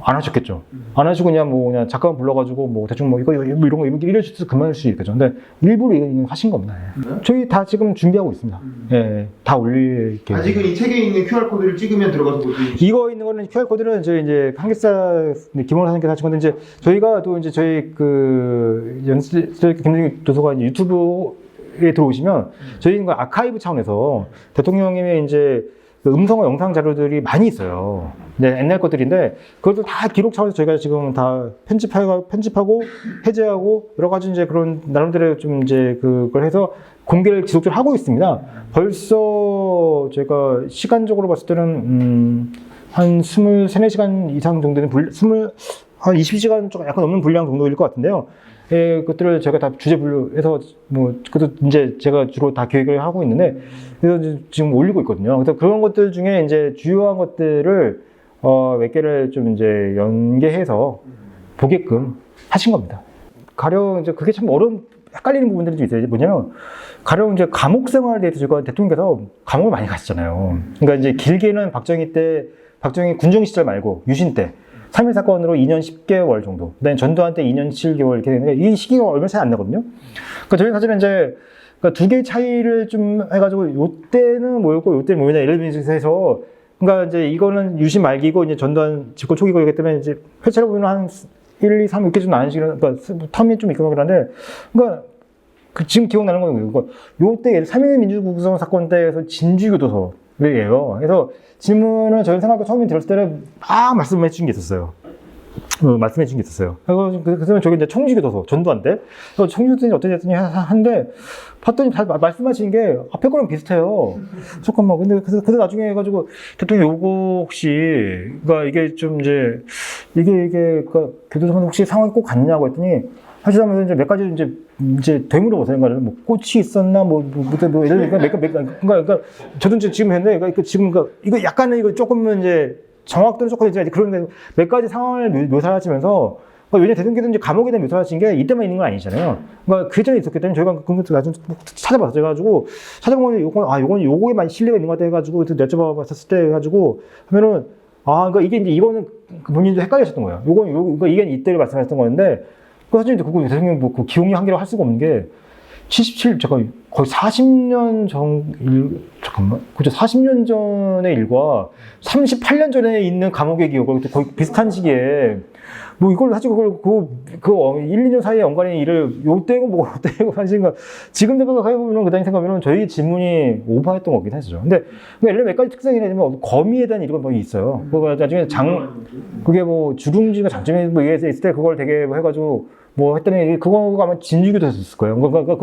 안 하셨겠죠. 안 하시고 그냥 잠깐 불러가지고 뭐 대충 뭐 이거 이런 거 이럴 수 그만할 수 있겠죠. 근데 일부러 이거 하신 겁니다. 저희 다 지금 준비하고 있습니다. 예, 다 올릴 계획. 아직은 이 책에 있는 QR 코드를 찍으면 들어가서 볼 수 있는. 이거 있는 거는 QR 코드는 저희 이제 한길사 김원호 선생님께서 하신 건데 이제 저희가 또 이제 저희 연수대 김대중 도서관 유튜브에 들어오시면 저희는 아카이브 차원에서 대통령님의 이제 음성과 영상 자료들이 많이 있어요. 네, 옛날 것들인데 그것도 다 기록 차원에서 저희가 지금 다 편집하고 해제하고 여러 가지 이제 그런 나름대로 좀 이제 그걸 해서 공개를 지속적으로 하고 있습니다. 벌써 제가 시간적으로 봤을 때는 한 23, 4시간 이상 정도는 한 20시간 조금 약간 넘는 분량 정도일 것 같은데요. 예, 그것들을 제가 다 주제 분류해서 그것도 이제 제가 주로 다 기획을 하고 있는데 그래서 지금 올리고 있거든요. 그래서 그런 것들 중에 이제 주요한 것들을 몇 개를 좀 이제 연계해서 보게끔 하신 겁니다. 가령 이제 그게 참 헷갈리는 부분들이 좀 있어요. 뭐냐면 가령 이제 감옥 생활에 대해서 제가 대통령께서 감옥을 많이 가셨잖아요. 그러니까 이제 길게는 박정희 군정 시절 말고 유신 때 3.1 사건으로 2년 10개월 정도. 그다음에 전두환 때 2년 7개월 이렇게 되는데 이 시기가 얼마 차이 안 나거든요. 그러니까 저희는 사실은 이제 두 개의 차이를 좀 해가지고 요때는 뭐였고 요때는 뭐였냐 예를 들면서 그러니까 이제 이거는 유신 말기고 이제 전두환 집권 초기이기 때문에 이제 회차를 보면 한 1, 2, 3 이렇게 좀 나는 식으로 그러니까 텀이 좀 있고 그런데 그러니까 지금 기억나는 건 그러니까 요때 3.1 민주구성 사건 때에서 진주교도소 예요. 그래서 질문을 저희 생각해 처음에 들었을 때는 말씀해 주신 게 있었어요. 그래서 저기 이제 청주교도소 전두환 때 청주교도소는 어떻게 됐더니 한데 봤더니 다 말씀하신 게 앞에 거랑 비슷해요. 잠깐만. 근데 그래서 나중에 해가지고 대통령 요거 혹시 그러니까 이게 좀 이제 이게 그러니까 교도소는 혹시 상황이 꼭 같냐고 했더니 하시다면서 이제 몇 가지 이제 되물어보세요. 뭐 꽃이 있었나 이런 그러니까 저도 이제 지금 했는데 그러니까 지금 이거 약간은 이거 조금 이제 정확도는 조금 이제 그런 몇 가지 상황을 묘사하시면서 왜냐면 대통령께서 이제 감옥에 대한 묘사하신 게 이때만 있는 건 아니잖아요. 그러니까 그 전에 있었기 때문에 저희가 그것도 나중에 찾아봤어요. 그래가지고 찾아보면 요거에 많이 신뢰가 있는 것 같아 해가지고 여쭤봤을 때 해가지고 하면은 그러니까 이거는 본인도 헷갈리셨던 거예요. 이게 이때를 말씀하셨던 거였는데. 사실 이제 그거 대통령 그 기용이 한계로 할 수가 없는 게 77, 거의 40년 그죠? 40년 전의 일과 38년 전에 있는 감옥의 기억을 거의 비슷한 시기에 이걸 사실 그 1, 2년 사이에 연관의 일을 요때고 사실 지금 생각해보면 그 당시 생각하면 저희 질문이 오버했던 거긴 했죠. 근데 예를 몇 가지 특성이 있냐면 거미에 대한 이런 게 있어요. 그거 나중에 그게 주룽지가 장점이 있을 때 그걸 되게 해가지고 했더니 그거가 아마 진주교도 했을 거예요. 그러니까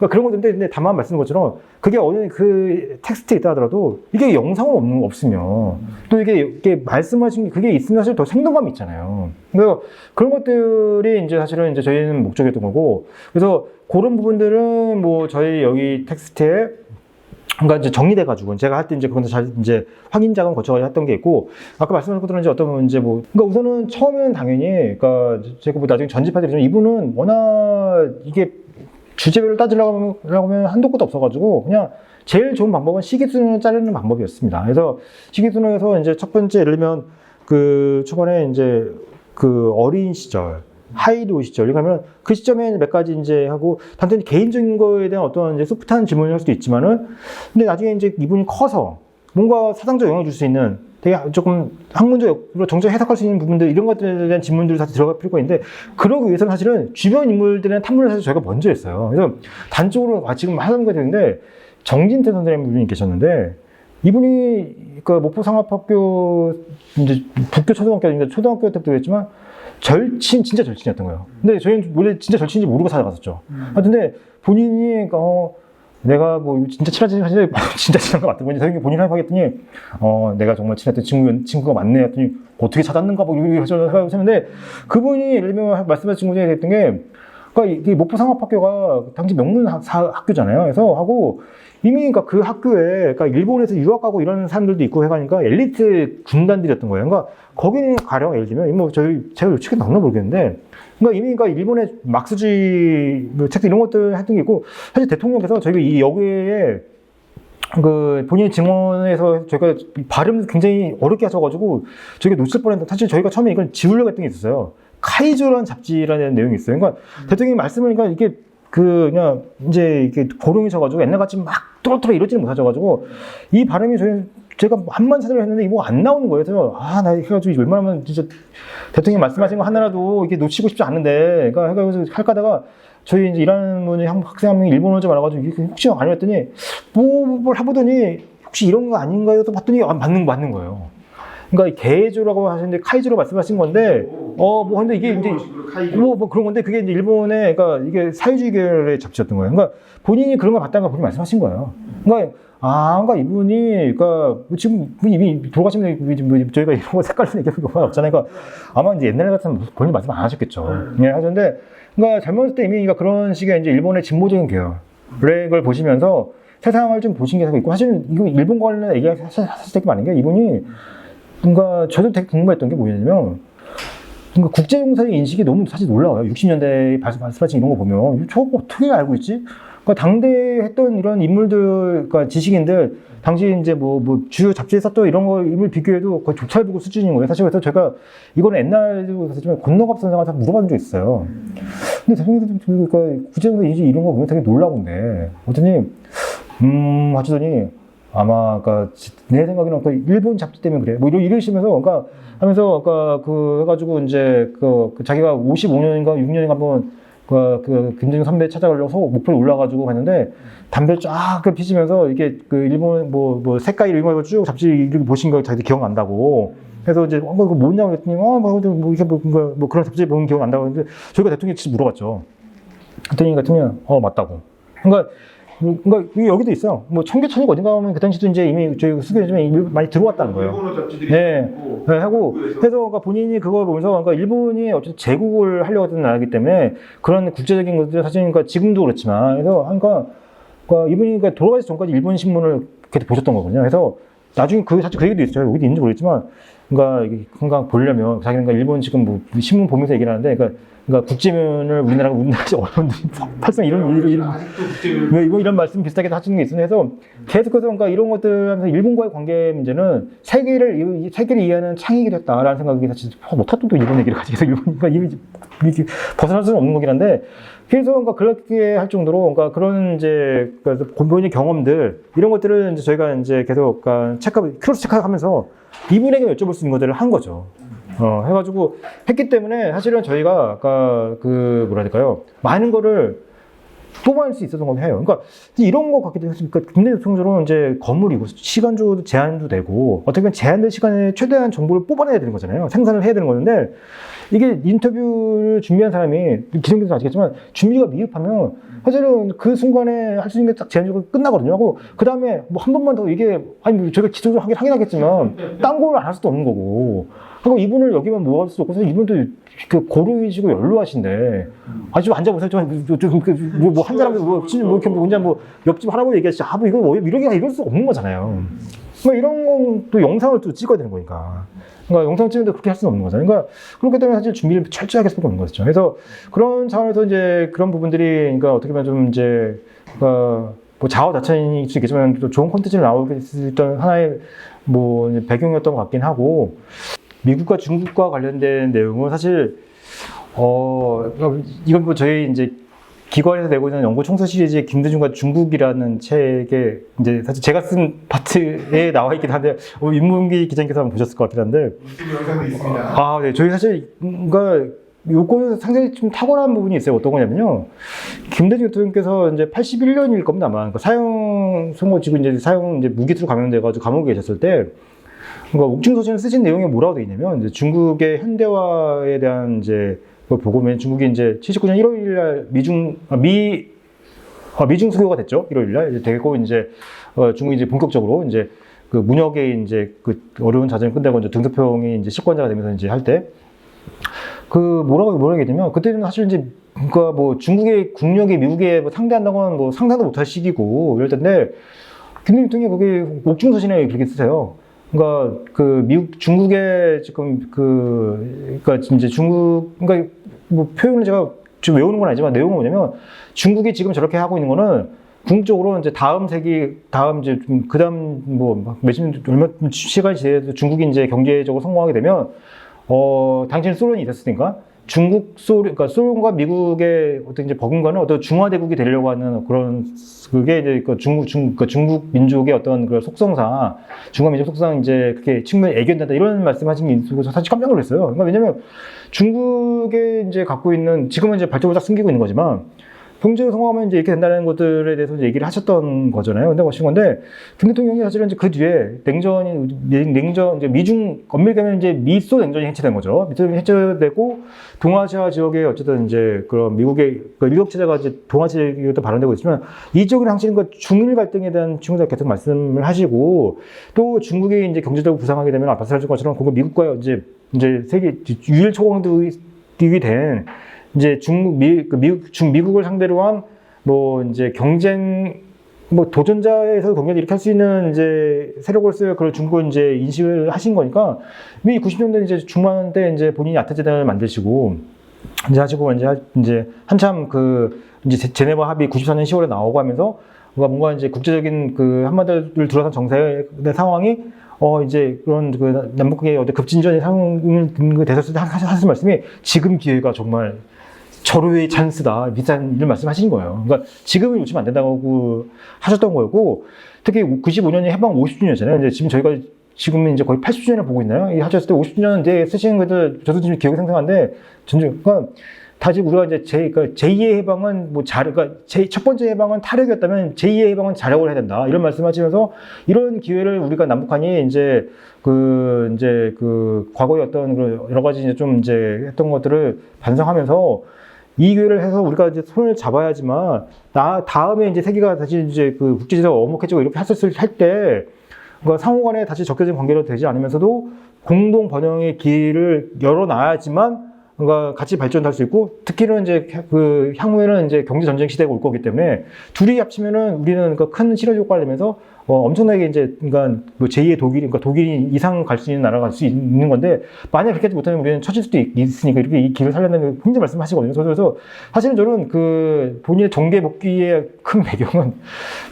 그런 건데 근데 다만 말씀드린 것처럼 그게 어느 그 텍스트에 있다 하더라도 이게 영상은 없으면 또 이게 말씀하신 게 그게 있으면 사실 더 생동감이 있잖아요. 그래서 그런 것들이 이제 사실은 이제 저희는 목적이었던 거고 그래서 그런 부분들은 저희 여기 텍스트에 그러니까 이제 정리돼가지고 제가 할 때 이제 그건 잘 이제 확인 작업 거쳐가지고 했던 게 있고 아까 말씀하신 것들은 이제 어떤 이제 그러니까 우선은 처음에는 당연히 그러니까 제가 나중에 전집하더라도 이분은 워낙 이게 주제별로 따지려고 하면 한도 끝도 없어가지고 그냥 제일 좋은 방법은 시기순을 자르는 방법이었습니다. 그래서 시기순에서 이제 첫 번째 예를 들면 초반에 이제 어린 시절 하이도 시절. 그러면 그 시점에 몇 가지 이제 하고, 단순히 개인적인 거에 대한 어떤 이제 소프트한 질문을 할 수도 있지만은, 근데 나중에 이제 이분이 커서 뭔가 사상적 영향을 줄 수 있는 되게 조금 학문적으로 정책 해석할 수 있는 부분들, 이런 것들에 대한 질문들이 사실 들어갈 필요가 있는데, 그러기 위해서는 사실은 주변 인물들에 대한 탐문을 사실 저희가 먼저 했어요. 그래서 단적으로 지금 하는 거 되는데, 정진태 선생님 분이 계셨는데, 이분이 그 목포 상업학교 이제 북교 초등학교인데 초등학교 때부터 그랬지만 진짜 절친이었던 거예요. 근데 저희는 원래 진짜 절친인지 모르고 찾아갔었죠. 하여튼 본인이 내가 뭐 진짜 친하지 사실 진짜 친한 거 같더니 저희 본인 하겠더니 내가 정말 친했던 친구가 맞네 했더니 어떻게 찾았는가 뭐 이렇게 하셨는데 그분이 예를 들면 말씀하신 친구 중에 했던 게 그러니까 이 목포 상업학교가 당시 명문 학교잖아요. 그래서 하고 이미 그러니까 그 학교에 그러니까 일본에서 유학 가고 이런 사람들도 있고 해가니까 엘리트 군단들이었던 거예요. 그러니까 거기는 가령 예를 들면 뭐 제가 요즘에 나왔나 모르겠는데 그러니까 이미 그러니까 일본의 막스주의 뭐 책들 이런 것들 했던 게 있고 사실 대통령께서 저희가 이 여기에 그 본인 증언에서 저희가 발음 굉장히 어렵게 하셔가지고 저희가 놓칠 뻔했는데 사실 저희가 처음에 이걸 지우려고 했던 게 있었어요. 카이조라는 잡지라는 내용이 있어요. 그러니까 대통령이 말씀을 그러니까 이게 그냥 이제 이렇게 고령이셔가지고 옛날같이 막 뚜루뚜루 이러지는 못하셔가지고 이 발음이 제가 한번 찾으려 했는데 이거 안 나오는 거예요. 그래서 나 해가지고 웬만하면 진짜 대통령이 말씀하신 거 하나라도 이게 놓치고 싶지 않은데 그러니까 해가지고 할까 하다가 저희 이제 일하는 분이 학생 한 명이 일본어 좀 알아가지고 이게 혹시 안 했더니 뭘 해보더니 혹시 이런 거 아닌가요? 또 봤더니 맞는 거예요. 그러니까 개조라고 하시는데 카이조로 말씀하신 건데 뭐 근데 이게 이제 뭐 그런 건데 그게 이제 일본의 그러니까 이게 사회주의 계열의 잡지였던 거예요. 그러니까 본인이 그런 걸 봤다는 걸 본인이 말씀하신 거예요. 그러니까 그러니까 이분이 그러니까 지금 이미 돌아가시면 저희가 이런 거 색깔로 얘기할 거 없잖아요. 그러니까 아마 이제 옛날 같으면 본인 말씀 안 하셨겠죠. 예, 하셨는데 그러니까 잘못했을 때 이미 그러니까 그런 식의 이제 일본의 진보적인 계열의 걸 보시면서 세상을 좀 보신 게 있고 사실은 이거 일본 관련 얘기가 사실 되게 많은 게 이분이 그러니까 저도 되게 궁금했던 게 뭐냐면 그러니까 국제정세의 인식이 너무 사실 놀라워요. 60년대에 말씀하신 이런 거 보면 저거 어떻게 알고 있지? 그러니까 당대에 했던 이런 인물들, 그러니까 지식인들 당시 이제 뭐 주요 잡지에 썼던 이런 거 인물 비교해도 거의 족찰보고 수준인 거예요. 사실 그래서 제가 이거는 옛날에도 사실 권노갑 선생한테 물어본 적이 있어요. 근데 대통령이 그러니까 국제정세 인식 이런 거 보면 되게 놀라운데 어쩌니 하시더니 아마, 그니까, 내 생각에는, 일본 잡지 때문에 그래. 뭐, 이러시면서, 그러니까, 하면서, 해가지고, 이제, 자기가 55년인가 6년인가 한번, 김정일 선배 찾아가려고 목표에 올라가지고 갔는데, 담배 쫙 피시면서, 이게, 일본, 색깔 이런 거 쭉 잡지 이렇게 보신 거 자기도 기억난다고. 그래서 이제, 그거 뭐냐고 했더니, 이렇게 그런 잡지 보면 기억난다고 했는데, 저희가 대통령이 진짜 물어봤죠. 그랬더니, 맞다고. 그러니까 여기도 있어요. 뭐 청계천이 어딘가 하면 그 당시도 이제 이미 저희 수도에 좀 많이 들어왔다는 거예요. 일본어 잡지들이 네, 하고 그래서 그러니까 본인이 그걸 보면서 그러니까 일본이 어쨌든 제국을 하려고 했던 나라이기 때문에 그런 국제적인 것들 사실 그러니까 지금도 그렇지만 그래서 그러니까 이분이 그러니까 돌아가기 전까지 일본 신문을 그렇게 보셨던 거거든요. 그래서 나중에 사실 그 얘기도 있어요. 여기도 있는지 모르겠지만 그러니까 보려면 자기가 일본 지금 뭐 신문 보면서 얘기를 하는데 그러니까 국제면을 우리나라가 어려운데 팔상 이런 말씀 비슷하게 하시는 게 있어서 계속해서 그러니까 이런 것들 하면서 일본과의 관계 문제는 세계를 이해하는 창익이 됐다라는 생각이 사실 못하던 또 이런 얘기를 가지고 일본이니까 이렇게 벗어날 수는 없는 거긴 한데 그래서 그러니까 그렇게 할 정도로 그러니까 그런 이제 본인의 경험들 이런 것들을 이제 저희가 이제 계속 크로스 체크하면서 이분에게 여쭤볼 수 있는 것들을 한 거죠. 해가지고 했기 때문에 사실은 저희가 뭐랄까요 많은 거를 뽑아낼 수 있었던 건 해요. 그러니까 이런 거 같기도 했으니까 국내 대통령으로 이제 건물이고 시간조 제한도 되고 어떻게 보면 제한된 시간에 최대한 정보를 뽑아내야 되는 거잖아요. 생산을 해야 되는 건데 이게 인터뷰를 준비한 사람이 기성님도 아시겠지만 준비가 미흡하면 사실은 그 순간에 할 수 있는 게 딱 제한적으로 끝나거든요. 하고 그 다음에 뭐 한 번만 더 이게 저희가 기초적으로 하긴 하겠지만 딴 걸 안 할 수도 없는 거고. 그리고 이분을 여기만 모아줄 수 없고 사실 이분도 고루이시고 연로하신데 아주 앉아보세요. 한 사람 혼자 옆집 할아버지 얘기하시죠. 이거 이럴 수 없는 거잖아요. 그러니까 이런 건 또 영상을 또 찍어야 되는 거니까. 그러니까 영상 찍는데 그렇게 할 수는 없는 거잖아요. 그러니까 그렇기 때문에 사실 준비를 철저하게 할 수밖에 없는 거죠. 그래서 그런 차원에서 이제 그런 부분들이 그러니까 어떻게 보면 좀 이제 뭐 자화자찬일 수 있겠지만 또 좋은 콘텐츠를 나오게 했던 하나의 배경이었던 것 같긴 하고 미국과 중국과 관련된 내용은 사실 이건 뭐 저희 이제 기관에서 내고 있는 연구 총서 시리즈의 김대중과 중국이라는 책에 이제 사실 제가 쓴 파트에 나와 있긴 한데 윤문기 기자님께서 한번 보셨을 것 같긴 한데 유튜브 영상도 있습니다. 아, 네. 저희 사실 그러니까 요거는 상당히 좀 탁월한 부분이 있어요. 어떤 거냐면요. 김대중 대통령께서 이제 81년일 겁니다, 아마. 그러니까 사형 선고지고 이제 사형 이제 무기수로 감형돼가지고 감옥에 계셨을 때, 그러니까 옥중서신을 쓰신 내용이 뭐라고 돼 있냐면, 이제 중국의 현대화에 대한 이제 그걸 보고 보면 중국이 이제 79년 1월 1일 날 미중 수교가 됐죠. 1월 1일 날 이제 되고 이제 중국이 이제 본격적으로 이제 그 문혁의 이제 그 어려운 자정을 끝내고 이제 등소평이 이제 실권자가 되면서 이제 할 때. 뭐라고 얘기하냐면, 그때는 사실 이제, 그니까 뭐 중국의 국력이 미국에 뭐 상대한다고는 뭐 상상도 못할 시기고, 이럴 텐데, 김대중 대통령이 거기 옥중서신에 그렇게 쓰세요. 그러니까 중국의 지금 그러니까 이제 그러니까 뭐 표현을 제가 좀 외우는 건 아니지만 내용은 뭐냐면, 중국이 지금 저렇게 하고 있는 거는 궁극적으로 이제 다음 이제 좀 그다음 뭐 얼마 시간이 지나도 중국이 이제 경제적으로 성공하게 되면 당시에 소련이 있었으니까 그러니까 소련과 미국의 어떤 이제 버금가는 어떤 중화대국이 되려고 하는 그런 그게 이제 중국 민족의 어떤 그런 속성상 중화 민족 속성 이제 그렇게 측면에 애견된다 이런 말씀하신 게 있어서 사실 깜짝 놀랐어요. 그러니까 왜냐면 중국에 이제 갖고 있는 지금은 이제 발전을 딱 숨기고 있는 거지만. 경제가 성공하면 이제 이렇게 된다는 것들에 대해서 이제 얘기를 하셨던 거잖아요. 근데 하신 건데, 김 대통령이 사실은 이제 그 뒤에 이제 미중, 엄밀히 가면 이제 미소 냉전이 해체된 거죠. 미소 냉전이 해체되고, 동아시아 지역에 어쨌든 이제 그런 미국의 일곱 체제가 이제 동아시아에도 발언되고 있으면, 이쪽은 항상 그 중일 갈등에 대한 중국에서 계속 말씀을 하시고, 또 중국이 이제 경제적으로 부상하게 되면 아까 말씀하신 것처럼, 그거 미국과 이제 세계 유일 초강국이 된 이제 미국을 상대로 한 뭐 이제 경쟁 뭐 도전자에서 경쟁을 이렇게 할 수 있는 이제 세력으로서의 그런 중국을 이제 인식을 하신 거니까 미 90년대 이제 중반 때 이제 본인이 아태재단을 만드시고 이제 하시고 이제 한참 이제 제네바 합의 94년 10월에 나오고 하면서 뭔가 이제 국제적인 한반도를 둘러싼 정세의 상황이 이제 그런 남북의 어떤 급진전의 상황을 됐었을 때 하신 말씀이 지금 기회가 정말 절호의 찬스다. 비슷한 이런 말씀하신 거예요. 그러니까 지금은 놓치면 안 된다고 하셨던 거였고, 특히 95년이 해방 50주년이잖아요. 이제 지금 저희가 지금은 이제 거의 80주년을 보고 있나요? 이 하셨을 때 50주년 이제 쓰시는 것들 저도 지금 기억이 생생한데, 그러니까 다시 우리가 이제 제2의 해방은 그러니까 첫 번째 해방은 탈핵이었다면 제2의 해방은 자력을 해야 된다. 이런 말씀하시면서 이런 기회를 우리가 남북한이 이제 과거의 어떤 여러 가지 이제 좀 이제 했던 것들을 반성하면서 이 기회를 해서 우리가 이제 손을 잡아야지만 다음에 이제 세계가 다시 이제 국제제도가 어목해지고 이렇게 할 때 그러니까 상호간에 다시 적대적인 관계로 되지 않으면서도 공동 번영의 길을 열어놔야지만 그러니까 같이 발전할 수 있고 특히는 이제 향후에는 이제 경제 전쟁 시대가 올 거기 때문에 둘이 합치면은 우리는 큰 시너지 효과를 내면서 엄청나게 이제 그러니까 제2의 그러니까 독일이 이상 갈 수 있는 나라가 갈 수 있는 건데 만약 그렇게 하지 못하면 우리는 처질 수도 있으니까 이렇게 이 길을 살려내는 굉장히 말씀하시거든요. 그래서 사실은 저는 본인의 정계 복귀의 큰 배경은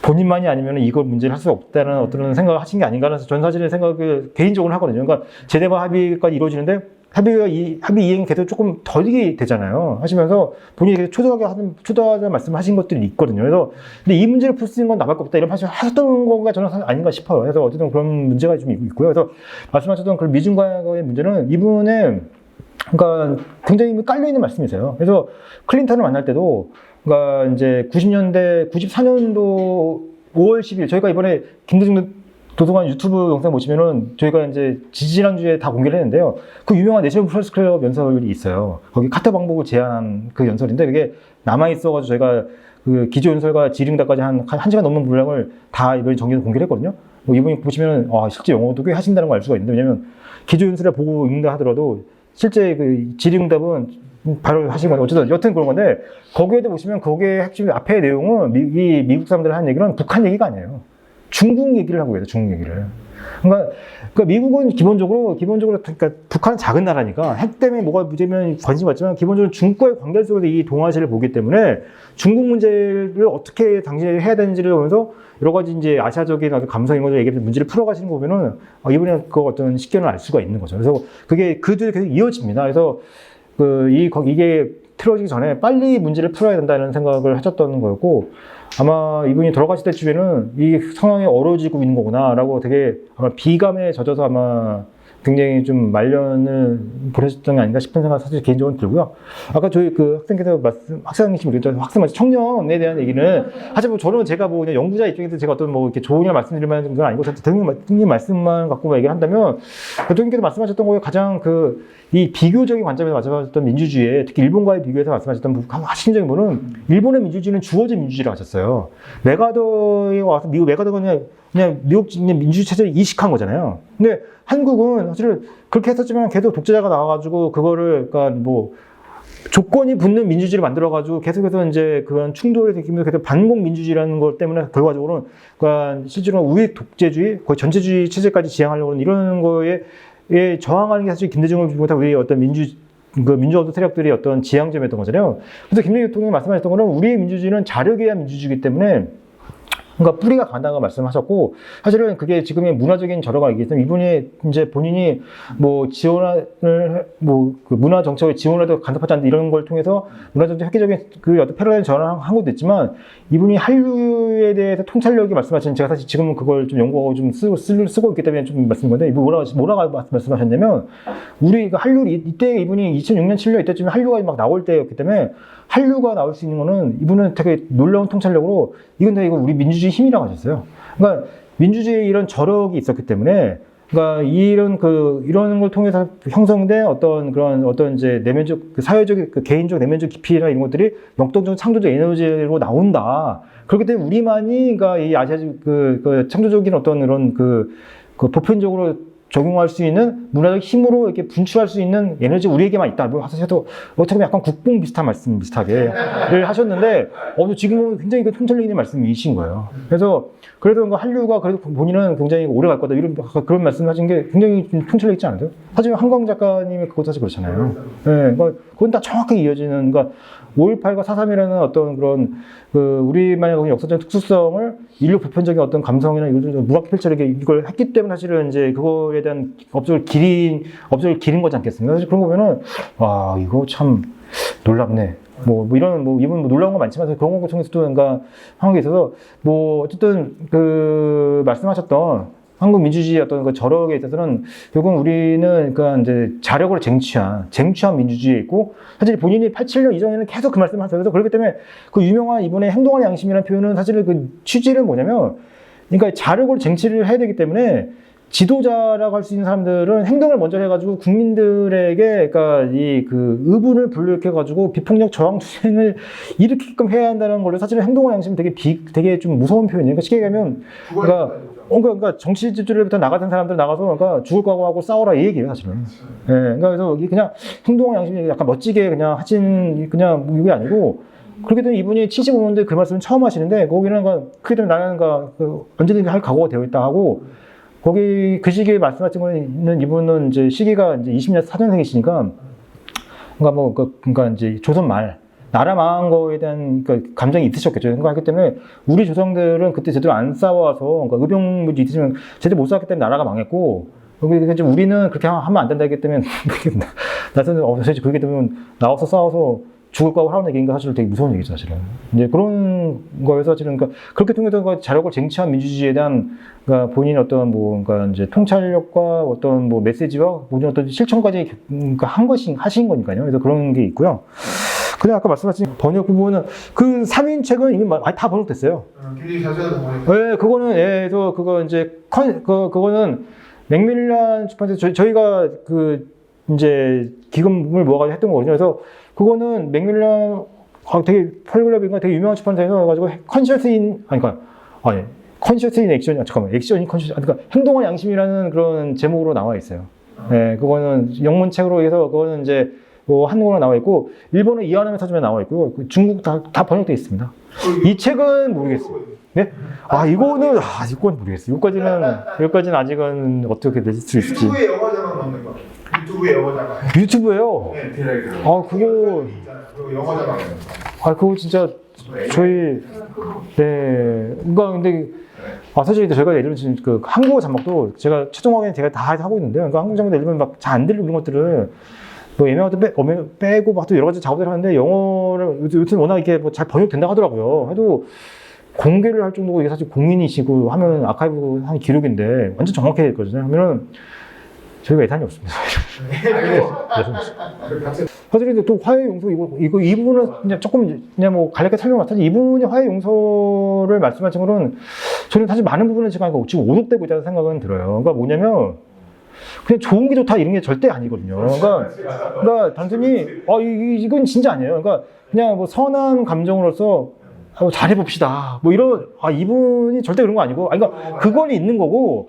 본인만이 아니면 이걸 문제를 할 수 없다는 어떤 생각을 하신 게 아닌가 해서 전 사실은 생각을 개인적으로 하거든요. 그러니까 제네바 합의까지 이루어지는데 합의 이행이 계속 조금 더디게 되잖아요. 하시면서 본인이 계속 초도하자는 말씀을 하신 것들이 있거든요. 그래서, 근데 이 문제를 풀 수 있는 건 나밖에 없다. 이런 말씀을 하셨던 거가 저는 아닌가 싶어요. 그래서 어쨌든 그런 문제가 좀 있고요. 그래서 말씀하셨던 그런 미중과의 문제는 이분은, 그러니까 굉장히 깔려있는 말씀이세요. 그래서 클린턴을 만날 때도, 그러니까 이제 94년도 5월 10일, 저희가 이번에 김대중 도서관 유튜브 영상 보시면은 저희가 이제 지지난주에 다 공개를 했는데요. 그 유명한 내셔널 프레스 클럽 연설이 있어요. 거기 카터 방법을 제안한 그 연설인데 그게 남아있어가지고 저희가 기조 연설과 질의응답까지 한 시간 넘는 분량을 다 이번에 정리해서 공개를 했거든요. 이분이 보시면은, 실제 영어도 꽤 하신다는 걸 알 수가 있는데, 왜냐면 기조 연설에 보고 읽는다 하더라도 실제 질의응답은 바로 하신 건데, 어쨌든 여튼 그런 건데, 거기에도 보시면 거기에 핵심 앞에 내용은 미국 사람들 하는 얘기는 북한 얘기가 아니에요. 중국 얘기를 하고 있어요, 중국 얘기를. 그러니까 미국은 기본적으로 그러니까 북한은 작은 나라니까 핵 때문에 뭐가 문제면 관심이 받지만 기본적으로 중국과의 관계 속에서 이 동아시아를 보기 때문에 중국 문제를 어떻게 당신이 해야 되는지를 보면서 여러 가지 이제 아시아적인 아주 감성인 거죠. 얘기해서 문제를 풀어가시는 거 보면은 이분의 어떤 식견을 알 수가 있는 거죠. 그래서 그게 그 뒤에 계속 이어집니다. 그래서 이게 틀어지기 전에 빨리 문제를 풀어야 된다는 생각을 하셨던 거였고, 아마 이분이 돌아가실 때쯤에는 이 상황이 어려워지고 있는 거구나라고 되게 아마 비감에 젖어서 아마 굉장히 좀 말년을 보내셨던 게 아닌가 싶은 생각 사실 개인적으로 들고요. 아까 저희 그 학생께서 학생님이 그랬죠. 청년에 대한 얘기는 사실 뭐 저는 제가 뭐 그냥 연구자 입장에서 제가 어떤 뭐 이렇게 조언이나 말씀드릴 만한 건 아니고 대통령 말씀만 갖고 얘기를 한다면 대통령께서 말씀하셨던 거에 가장 이 비교적인 관점에서 말씀하셨던 민주주의에 특히 일본과의 비교해서 말씀하셨던 핵심적인 부분은 일본의 민주주의는 주어진 민주주의라고 하셨어요. 메가더에 와서 미국 메가더가 그냥 미국 민주주의 체제를 이식한 거잖아요. 근데 한국은 사실 그렇게 했었지만 계속 독재자가 나와가지고 그거를 그러니까 뭐 조건이 붙는 민주주의를 만들어가지고 계속해서 이제 그런 충돌이 생기면서 계속 반공 민주주의라는 것 때문에 결과적으로는 그러니까 실제로 우익 독재주의 거의 전체주의 체제까지 지향하려고 하는 이런 거에 저항하는 게 사실 김대중을 비롯한 우리 어떤 민주어도 세력들이 어떤 지향점이었던 거잖아요. 그래서 김대중 대통령이 말씀하셨던 거는 우리의 민주주의는 자력에 의한 민주주의이기 때문에 그러니까 뿌리가 강하다고 말씀하셨고, 사실은 그게 지금의 문화적인 저로가 얘기했던 이분이 이제 본인이 뭐 지원을 그 문화 정책을 지원해도 간섭하지 않는 이런 걸 통해서 문화 정책 획기적인 그 어떤 패러다임 전환한 것도 있지만, 이분이 한류에 대해서 통찰력이 말씀하신, 제가 사실 지금은 그걸 좀 연구하고 좀 쓰고 있기 때문에 좀 말씀인 건데, 이분 뭐라고 말씀하셨냐면, 우리 그 한류 이때 이분이 2006년 7년 이때쯤에 한류가 막 나올 때였기 때문에 한류가 나올 수 있는 거는 이분은 되게 놀라운 통찰력으로 이건 다 이거 우리 민주주의 힘이라고 하셨어요. 그러니까 민주주의의 이런 저력이 있었기 때문에, 그러니까 이런 걸 통해서 형성된 어떤 이제 내면적 사회적 개인적 내면적 깊이나 이런 것들이 역동적 창조적 에너지로 나온다. 그렇기 때문에 우리만이 그러니까 이 아시아 창조적인 어떤 그런 보편적으로 적용할 수 있는 문화적 힘으로 이렇게 분출할 수 있는 에너지 우리에게만 있다. 뭐 사실도 어떻게 보면 약간 국뽕 비슷한 말씀 비슷하게를 하셨는데, 지금은 굉장히 통찰력 있는 말씀이신 거예요. 그래서 한류가 그래도 본인은 굉장히 오래 갈 거다 이런 그런 말씀하신 게 굉장히 좀 통찰력 있지 않아요? 하지만 한광 작가님이 그것도 사실 그렇잖아요. 네, 그러니까 그건 다 정확하게 이어지는, 그러니까 5.18과 4.3이라는 어떤 그런 우리만의 역사적 특수성을 인류 보편적인 어떤 감성이나 무학 필체력에 이걸 했기 때문에 사실은 이제 그거에 대한 업적을 기린 거지 않겠습니까? 사실 그런 거 보면은 와, 이거 참 놀랍네. 이분 놀라운 거 많지만 그런 거 통해서도 그러니까 한국에 있어서 어쨌든 말씀하셨던 한국 민주주의의 어떤 저력에 있어서는 결국은 우리는 그러니까 이제 자력으로 쟁취한 민주주의에 있고, 사실 본인이 87년 이전에는 계속 그 말씀을 하셨어요. 그렇기 때문에 그 유명한 이분의 행동할 양심이라는 표현은 사실은 그 취지는 뭐냐면, 그러니까 자력으로 쟁취를 해야 되기 때문에 지도자라고 할 수 있는 사람들은 행동을 먼저 해가지고 국민들에게 그러니까 의분을 불러일으켜가지고 비폭력 저항 투쟁을 일으키게끔 해야 한다는 걸로, 사실은 행동할 양심은 되게 좀 무서운 표현이에요. 그러니까 쉽게 얘기하면 그러니까 정치 지도자부터 나가던 사람들 나가서 그러니까 죽을 각오하고 싸워라 이 얘기예요, 사실은. 예, 그러니까 그래서 그냥 행동할 양심이 약간 멋지게 그냥 하신 그냥 이게 아니고, 그렇게 되면 이분이 75년대 그 말씀을 처음 하시는데, 거기는 크게 되면 나는 언제든지 할 각오가 되어 있다 하고, 거기 그 시기에 말씀하신 거는 이분은 이제 시기가 이제 20년 4년생이시니까, 그러니까 이제 조선 말 나라 망한 거에 대한 감정이 있으셨겠죠. 그러니까 하기 때문에 우리 조상들은 그때 제대로 안 싸워서, 그러니까 의병물이 있으면 제대로 못 싸웠기 때문에 나라가 망했고, 우리는 그렇게 하면 안 된다 했기 때문에 나서는 사실 그렇게 되면 나와서 싸워서 죽을 거하고 하는 얘기인가 사실 되게 무서운 얘기죠, 사실은. 이제 그런 거에서 사실은 그렇게 통해서 자력을 쟁취한 민주주의에 대한 본인의 어떤 그러니까 이제 통찰력과 어떤 메시지와 본인 어떤 실천까지 하신 거니까요. 그래서 그런 게 있고요. 그냥 아까 말씀하신 번역 부분은 그 3인 책은 이미 다 번역됐어요. 굉장히 자세한 번역. 네, 그거는 그래서 그거 이제 그거는 맥밀란 출판사 저희가 이제 기금을 모아가지고 했던 거거든요. 그래서 그거는 맥밀란 되게 펄글럽인가 되게 유명한 출판사에서 해가지고 컨셔스 인 액션, 액션 인 컨셔스, 그러니까 행동할 양심이라는 그런 제목으로 나와 있어요. 네, 그거는 영문책으로 해서 그거는 이제 한국어로 나와 있고, 일본어 이해하는 서점에 나와 있고요. 중국 다 번역되어 있습니다. 이 책은 모르겠어요. 네? 이건 모르겠어요. 여기까지는 아직은 어떻게 될 수 있을지. 유튜브에 영어 자막 넣는 거. 유튜브에 영어 자막. 유튜브예요? 네, 디렉트. 그거. 영어 자막. 그거 진짜 저희 근데 사실 저희가 예를 들면 한국어 자막도 제가 최종 확인 제가 다 하고 있는데요. 그러니까 한국 자막도 예를 들면 잘 안 들리는 것들을 뭐 예명도 빼고 막 또 여러 가지 작업을 하는데 영어를 요즘 워낙 이렇게 뭐 잘 번역된다 하더라고요. 해도 공개를 할 정도고 이게 사실 공인이시고 하면 아카이브 한 기록인데 완전 정확해야 되거든요. 하면은 저희가 예산이 없습니다. 사실 근데 또 화해 용서 이거 이 부분은 그냥 조금 그냥 뭐 간략하게 설명을 하지 이 부분이 화해 용서를 말씀하신 거는 저는 사실 많은 부분은 지금 오독되고 있다는 생각은 들어요. 그러니까 뭐냐면 그냥 좋은 게 좋다 이런 게 절대 아니거든요. 그러니까 단순히 이건 진짜 아니에요. 그러니까 그냥 뭐 선한 감정으로서 잘해봅시다. 뭐 이런 이분이 절대 그런 거 아니고, 그러니까 그건 있는 거고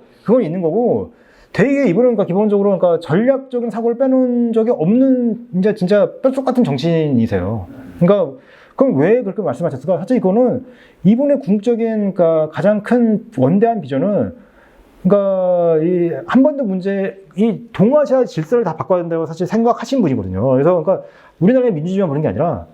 되게 이분은 그러니까 기본적으로 그러니까 전략적인 사고를 빼놓은 적이 없는 진짜 뼛속 같은 정치인이세요. 그러니까 그럼 왜 그렇게 말씀하셨을까? 사실 이거는 이분의 궁극적인 그러니까 가장 큰 원대한 비전은 그러니까 이 한 번도 이 동아시아 질서를 다 바꿔야 된다고 사실 생각하신 분이거든요. 그래서 그러니까 우리나라의 민주주의만 보는 게 아니라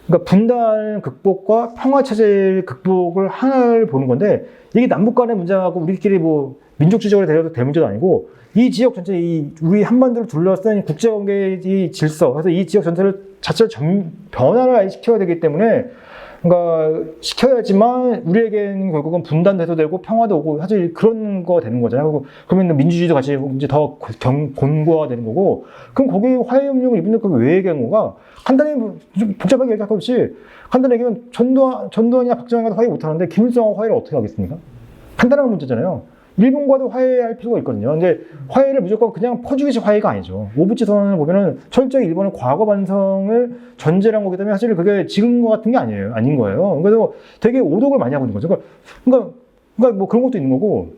그러니까 분단 극복과 평화 체제 극복을 하나를 보는 건데 이게 남북 간의 문제하고 우리끼리 뭐 민족주의적으로 대해서 될 문제도 아니고 이 지역 전체 우리 한반도를 둘러싼 국제관계의 질서 그래서 이 지역 전체를 변화를 시켜야 되기 때문에 그러니까 시켜야지만 우리에게는 결국은 분단도 해소되고 평화도 오고 사실 그런 거 되는 거잖아요. 그러면 민주주의도 같이 이제 더 곤고화가 되는 거고 그럼 거기 화해협력을 이분들 왜 얘기한 거가 간단히 좀 복잡하게 얘기할 것 없이 간단히 얘기하면 전두환이나 박정희가 화해 못하는데 김일성하고 화해를 어떻게 하겠습니까? 간단한 문제잖아요. 일본과도 화해할 필요가 있거든요. 근데 화해를 무조건 그냥 퍼주기식 화해가 아니죠. 오부치 선언을 보면은 철저히 일본의 과거 반성을 전제로 한 거기 때문에 사실 그게 지금 같은 게 아닌 거예요. 그래서 되게 오독을 많이 하고 있는 거죠. 그러니까 뭐 그런 것도 있는 거고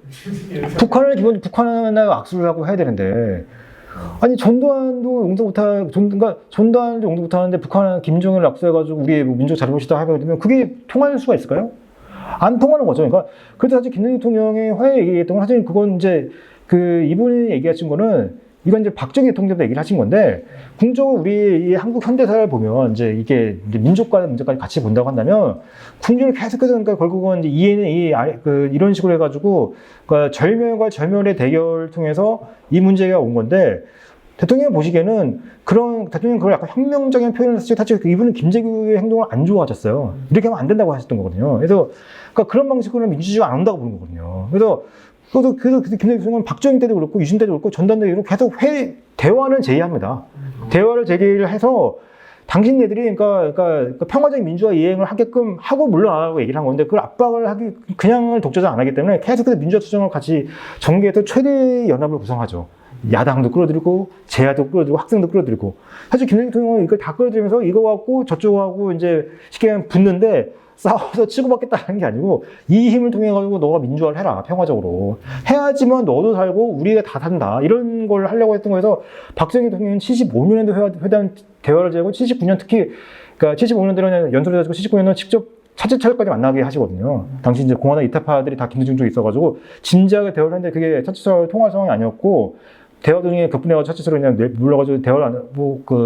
북한하고 악수를 하고 해야 되는데 아니 전두환도 용서 못하 전두환도 용서 못하는데 북한은 김정일을 악수해가지고 우리 뭐 민족 잘못이다 하게 되면 그게 통할 수가 있을까요? 안 통하는 거죠. 그러니까 그래도 사실 김대중 대통령이 화해 얘기했던 건 사실 그건 이제 이분이 얘기하신 거는 이건 이제 박정희 대통령도 얘기를 하신 건데 궁극적으로 우리 이 한국 현대사를 보면 이제 이게 민족과 문제까지 같이 본다고 한다면 궁극적으로 계속해서 그러니까 결국은 이제 이런 식으로 해가지고 그러니까 절멸과 절멸의 대결을 통해서 이 문제가 온 건데 대통령이 보시기에는 대통령이 그걸 약간 혁명적인 표현을 했을 때 사실 이분은 김재규의 행동을 안 좋아하셨어요. 이렇게 하면 안 된다고 하셨던 거거든요. 그래서 그러니까 그런 방식으로는 민주주의가 안 온다고 보는 거거든요. 그래서 김대중 대통령은 박정희 때도 그렇고 유신 때도 그렇고 전두환 때도 그렇고 계속 대화를 제의합니다. 대화를 제기를 해서 당신네들이 그러니까 평화적인 민주화 이행을 하게끔 하고 물러나라고 얘기를 한 건데 그걸 압박을 그냥 독자적 안 하기 때문에 계속해서 민주화 투쟁을 같이 전개해서 최대 연합을 구성하죠. 야당도 끌어들이고 제야도 끌어들이고 학생도 끌어들이고 사실 김대중 대통령은 이걸 다 끌어들이면서 이거 갖고 저쪽하고 이제 쉽게 말하면 붙는데 싸워서 치고받겠다는 게 아니고 이 힘을 통해 가지고 너가 민주화를 해라 평화적으로 해야지만 너도 살고 우리가 다 산다 이런 걸 하려고 했던 거에서 박정희 대통령은 75년에도 회담 대화를 제고 79년 특히 그러니까 75년대로는 연설을 해가지고 79년은 직접 차체철까지 만나게 하시거든요. 당시 이제 공화당 이타파들이 다 김대중 쪽에 있어가지고 진지하게 대화를 했는데 그게 차체철 통할 상황이 아니었고 대화 중에 격분해가지고 차체철로 그냥 물러가지고 대화를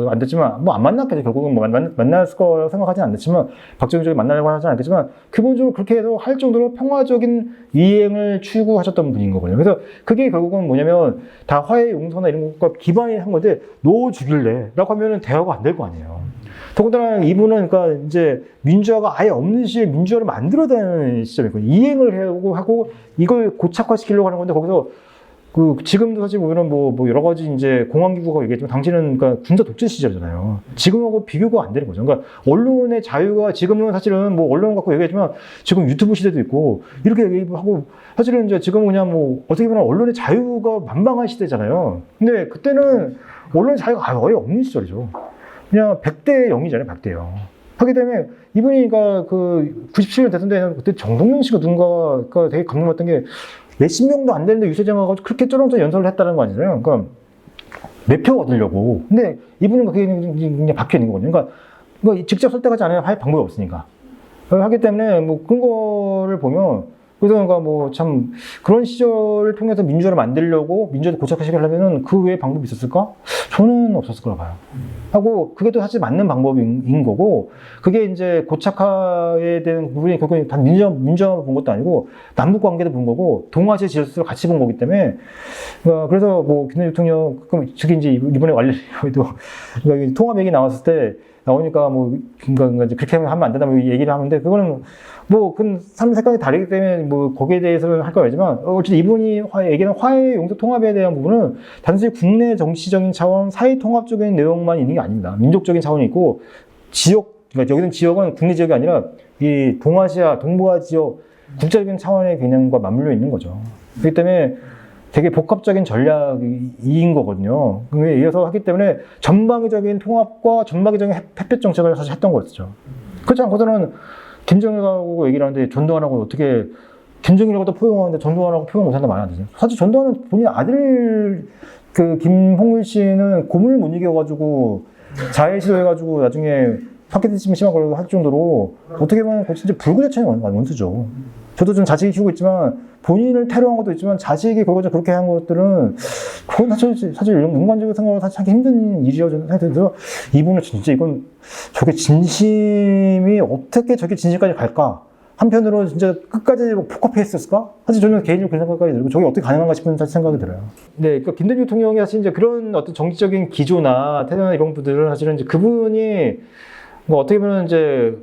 안 됐지만 뭐 안 만났겠죠. 결국은 뭐 만났을 거라고 생각하지는 않았지만 박정희 쪽에 만나려고 하지는 않겠지만 기본적으로 그렇게 해서 할 정도로 평화적인 이행을 추구하셨던 분인 거거든요. 그래서 그게 결국은 뭐냐면 다 화해 용서나 이런 것과 기반이 한 건데 너 죽일래 라고 하면은 대화가 안 될 거 아니에요. 더군다나 이분은 그러니까 이제 민주화가 아예 없는 시에 민주화를 만들어내는 시점이거든요. 이행을 하고 이걸 고착화시키려고 하는 건데 거기서 지금도 사실 보면은 뭐 여러 가지 이제 공안기구가 얘기했지만 당시는 그러니까 군사 독재 시절이잖아요. 지금하고 비교가 안 되는 거죠. 그러니까 언론의 자유가 지금은 사실은 뭐 언론 갖고 얘기하지만 지금 유튜브 시대도 있고 이렇게 얘기하고 사실은 이제 지금은 그냥 뭐 어떻게 보면 언론의 자유가 만방한 시대잖아요. 근데 그때는 언론의 자유가 아예 없는 시절이죠. 그냥 100대 0이잖아요. 100대 0. 하기 때문에 이분이 그러니까 97년 대선 때는 그때 정동영 씨가 누군가가 되게 감동했던 게 몇십 명도 안 되는데 유세장하고 그렇게 쩌렁쩌렁 연설을 했다는 거 아니잖아요. 그러니까 몇 표 얻으려고. 근데 이분은 그게 그냥 박혀 있는 거거든요. 그러니까 직접 설득하지 않으면 할 방법이 없으니까. 하기 때문에 뭐 그런 거를 보면 그래서 그러니까 뭐 참 그런 시절을 통해서 민주화를 만들려고 민주화를 고착화시키려 하려면은 그 외에 방법이 있었을까? 저는 없었을 거라 봐요. 하고 그게 또 사실 맞는 방법인 거고 그게 이제 고착화에 대한 부분이 결국 단 민주화만 본 것도 아니고 남북 관계도 본 거고 동아시아 지도를 같이 본 거기 때문에 그래서 뭐 김대중 대통령 저기 이제 이번에 완료도 통합 얘기 나왔을 때 나오니까 뭐 그러니까 이제 그렇게 하면 안 된다 뭐 얘기를 하는데 그거는 뭐 그건 사람 생각이 다르기 때문에 뭐 거기에 대해서는 할 거 알지만 어쨌든 이분이 얘기하는 화해 용서 통합에 대한 부분은 단순히 국내 정치적인 차원 사회 통합적인 내용만 있는 게 아닙니다. 민족적인 차원이 있고 지역 그러니까 여기는 지역은 국내 지역이 아니라 이 동아시아 동북아 지역 국제적인 차원의 개념과 맞물려 있는 거죠. 그렇기 때문에 되게 복합적인 전략인 거거든요. 그에 이어서 하기 때문에 전방위적인 통합과 전방위적인 햇볕 정책을 사실 했던 거였죠. 그렇지 않고서는 김정일하고 얘기를 하는데 전두환하고 어떻게 김정일하고도 포용하는데 전두환하고 포용 못한다 말이 안 되죠. 사실 전두환은 본인 아들 그 김홍일 씨는 고문을 못 이겨가지고 자해 시도해가지고 나중에 파키티즘이 심한 걸로 할 정도로 어떻게 보면 진짜 불구자체의 원수죠. 저도 좀 자식이 키우고 있지만 본인을 테러한 것도 있지만 자식이 결과적으로 그렇게 한 것들은 그건 사실 인간적으로 생각하면 사실 하기 힘든 일이라고 저는 생각이 들어서 이분은 진짜 이건 저게 진심이 어떻게 저게 진심까지 갈까? 한편으로 진짜 끝까지 폭파했었을까? 사실 저는 개인적으로 그런 생각까지 들고 저게 어떻게 가능한가 싶은 사실 생각이 들어요. 네, 그러니까 김대중 대통령이 사실 이제 그런 어떤 정치적인 기조나 태도나 이런 부분들은 사실은 이제 그분이 뭐 어떻게 보면 이제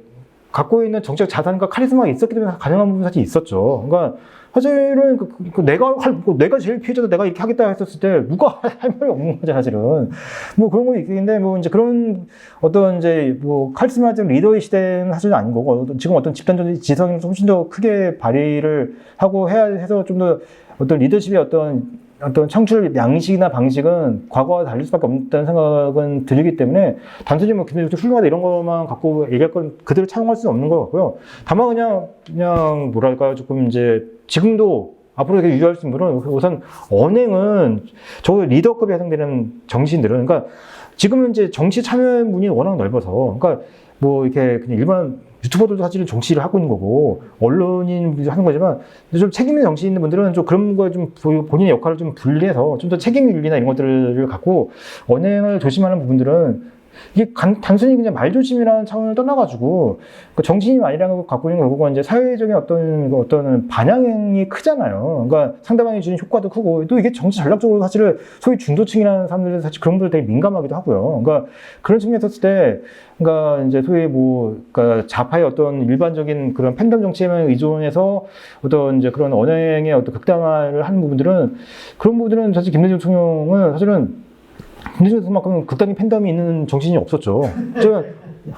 갖고 있는 정치적 자산과 카리스마가 있었기 때문에 가능한 부분이 사실 있었죠. 그러니까 사실은 내가 제일 피해자다 내가 이렇게 하겠다 했었을 때 누가 할 말이 없는 거죠, 사실은. 뭐 그런 거 있겠는데 뭐 이제 그런 어떤 이제 뭐 카리스마적 리더의 시대는 사실은 아닌 거고 지금 어떤 집단적 지성이 훨씬 더 크게 발휘를 하고 해야 해서 좀 더 어떤 리더십의 어떤 창출 양식이나 방식은 과거와 달릴 수밖에 없다는 생각은 들기 때문에 단순히 뭐 김대중 훌륭하다 이런 것만 갖고 얘기할 건 그대로 차용할 수는 없는 것 같고요. 다만 그냥 뭐랄까요 조금 이제 지금도 앞으로 이렇게 유지할 수 있는 분은 우선 언행은 저 리더급에 해당되는 정치인들은 그러니까 지금은 이제 정치 참여문이 워낙 넓어서 그러니까 뭐 이렇게 그냥 일반 유튜버들도 사실은 정치를 하고 있는 거고 언론인들이 하는 거지만 좀 책임 있는 정치인 분들은 좀 그런 거에 좀 본인의 역할을 좀 분리해서 좀 더 책임윤리나 이런 것들을 갖고 언행을 조심하는 부분들은 이게 단순히 그냥 말조심이라는 차원을 떠나가지고 그 정치인이 아니라는 걸 갖고 있는 건 결국은 이제 사회적인 어떤 반향이 크잖아요. 그러니까 상대방이 주는 효과도 크고 또 이게 정치 전략적으로 사실은 소위 중도층이라는 사람들은 사실 그런 분들 되게 민감하기도 하고요. 그러니까 그런 측면에서 봤을 때 그러니까 이제 소위 그러니까 좌파의 어떤 일반적인 그런 팬덤 정치에만 의존해서 어떤 이제 그런 언행의 어떤 극단화를 하는 부분들은 그런 부분들은 사실 김대중 대통령은 사실은 김대중 대통령만큼 극단적인 팬덤이 있는 정치인이 없었죠. 제가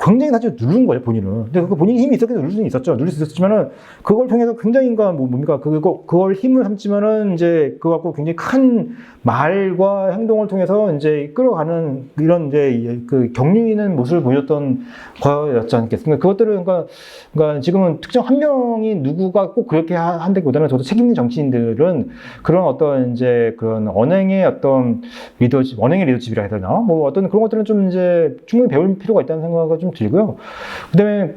굉장히 사실 누른 거예요, 본인은. 근데 그 본인이 힘이 있었기 때문에 누릴 수는 있었죠. 누릴 수 있었지만은 그걸 통해서 굉장히 뭡니까? 그걸 힘을 삼지만은 이제 그거 갖고 굉장히 큰 말과 행동을 통해서 이제 끌어가는 이런 이제 그 경륜 있는 모습을 보였던 거였지 않겠습니까? 그것들은 그러니까 지금은 특정 한 명이 누구가 꼭 그렇게 한다기보다는 저도 책임 있는 정치인들은 그런 어떤 이제 그런 언행의 어떤 언행의 리더십이라 해야 되나? 뭐 어떤 그런 것들은 좀 이제 충분히 배울 필요가 있다는 생각이 좀 들고요. 그다음에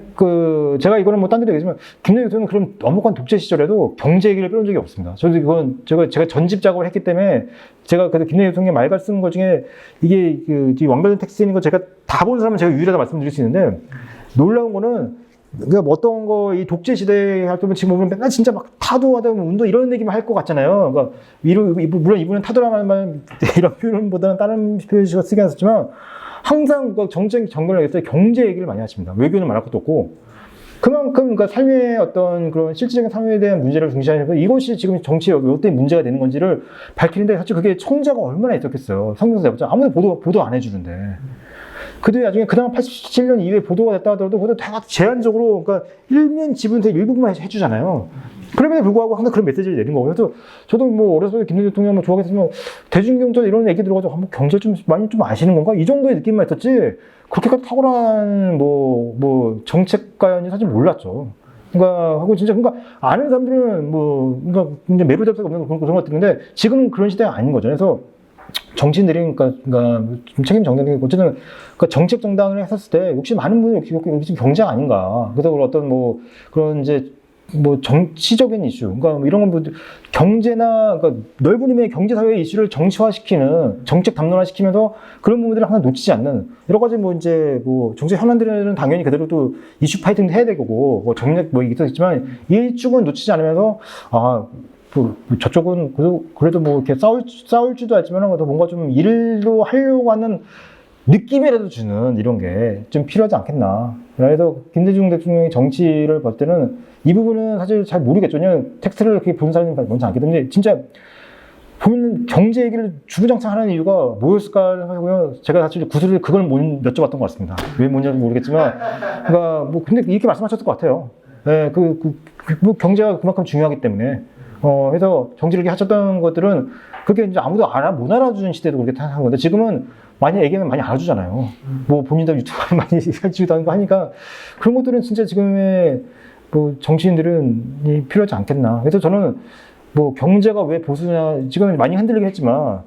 제가 이거는 뭐 딴 데도 얘기지만 김대중 대통령은 그런 엄혹한 독재 시절에도 경제 얘기를 빼온 적이 없습니다. 저도 이건 제가 전집 작업을 했기 때문에 제가 그 김대중 대통령의 말과 쓴 것 중에 이게 완결된 텍스트인 거 제가 다 본 사람은 제가 유일하다 말씀드릴 수 있는데 놀라운 거는 그러니까 어떤 이 독재 시대 할 때면 지금 보면 맨날 진짜 막 타도하다 운동 이런 얘기만 할 것 같잖아요. 그러니까 물론 이분은 타도라만 이런 표현보다는 다른 표현을 쓰긴 했었지만 항상 정책 정권을 위해서 경제 얘기를 많이 하십니다. 외교는 말할 것도 없고. 그만큼 그러니까 삶의 어떤 그런 실질적인 삶에 대한 문제를 중시하면서 이것이 지금 정치에 어떤 문제가 되는 건지를 밝히는데 사실 그게 청자가 얼마나 있었겠어요. 성경서 해봤자 아무도 보도 안 해주는데. 그도 나중에 그다음 87년 이후에 보도가 됐다 하더라도 그것도 다 제한적으로 그러니까 일면 지분의 일부분만 해주잖아요. 그럼에도 불구하고 항상 그런 메시지를 내는 거고요. 그래서 저도 뭐 어려서 김대중 대통령 좋아하겠으면 대중경제 이런 얘기 들어가지고 한번 경제 좀 많이 좀 아시는 건가? 이 정도의 느낌만 있었지 그렇게까지 탁월한 뭐 정책가였는지 사실 몰랐죠. 그러니까 아는 사람들은 그러니까 이제 매부잡사가 없는 그런 것들인데 지금은 그런 시대가 아닌 거죠. 그래서 정치인들이 그러니까 책임 정당이 어쨌든 그러니까 정책 정당을 했었을 때 역시 많은 분이 역시 경제가 아닌가. 그래서 어떤 뭐 그런 이제 뭐 정치적인 이슈, 그러니까 뭐 이런 건 뭐 경제나 그러니까 넓은 의미의 경제 사회 이슈를 정치화시키는 정책 담론화시키면서 그런 부분들을 항상 놓치지 않는 여러 가지 뭐 이제 뭐 정책 현안들은 당연히 그대로 또 이슈 파이팅도 해야 되고 뭐 정책 뭐 있었지만 일축은 놓치지 않으면서 뭐 저쪽은 그래도 뭐 이렇게 싸울 줄도 알지만 뭔가 좀 일도 하려고 하는 느낌이라도 주는 이런 게 좀 필요하지 않겠나. 그래서 김대중 대통령의 정치를 볼 때는 이 부분은 사실 잘 모르겠죠. 그냥 텍스트를 이렇게 보는 사람이 많지 않기 때문에 진짜 보면 경제 얘기를 주구장창 하는 이유가 뭐였을까 하고요. 제가 사실 구슬을 그걸 못 여쭤봤던 것 같습니다. 왜 뭔지 모르겠지만, 그러니까 뭐 근데 이렇게 말씀하셨을 것 같아요. 예, 뭐 경제가 그만큼 중요하기 때문에. 해서 정치를 이렇게 하셨던 것들은 그게 이제 아무도 못 알아주는 시대도 그렇게 한 건데 지금은 많이 얘기하면 많이 알아주잖아요. 뭐 본인도 유튜브를 많이 해주기도 하고 하니까 그런 것들은 진짜 지금의 뭐 정치인들은 필요하지 않겠나. 그래서 저는 뭐 경제가 왜 보수냐 지금 많이 흔들리긴 했지만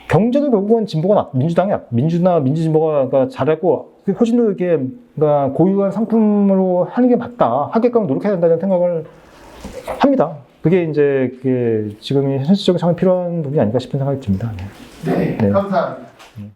경제도 결국은 진보가 민주진보가 잘했고 훨씬 더 이게 그러니까 고유한 상품으로 하는 게 맞다. 하게끔 노력해야 된다는 생각을 합니다. 그게 이제 지금 현실적인 상황이 필요한 부분이 아닌가 싶은 생각이 듭니다. 네, 네. 감사합니다.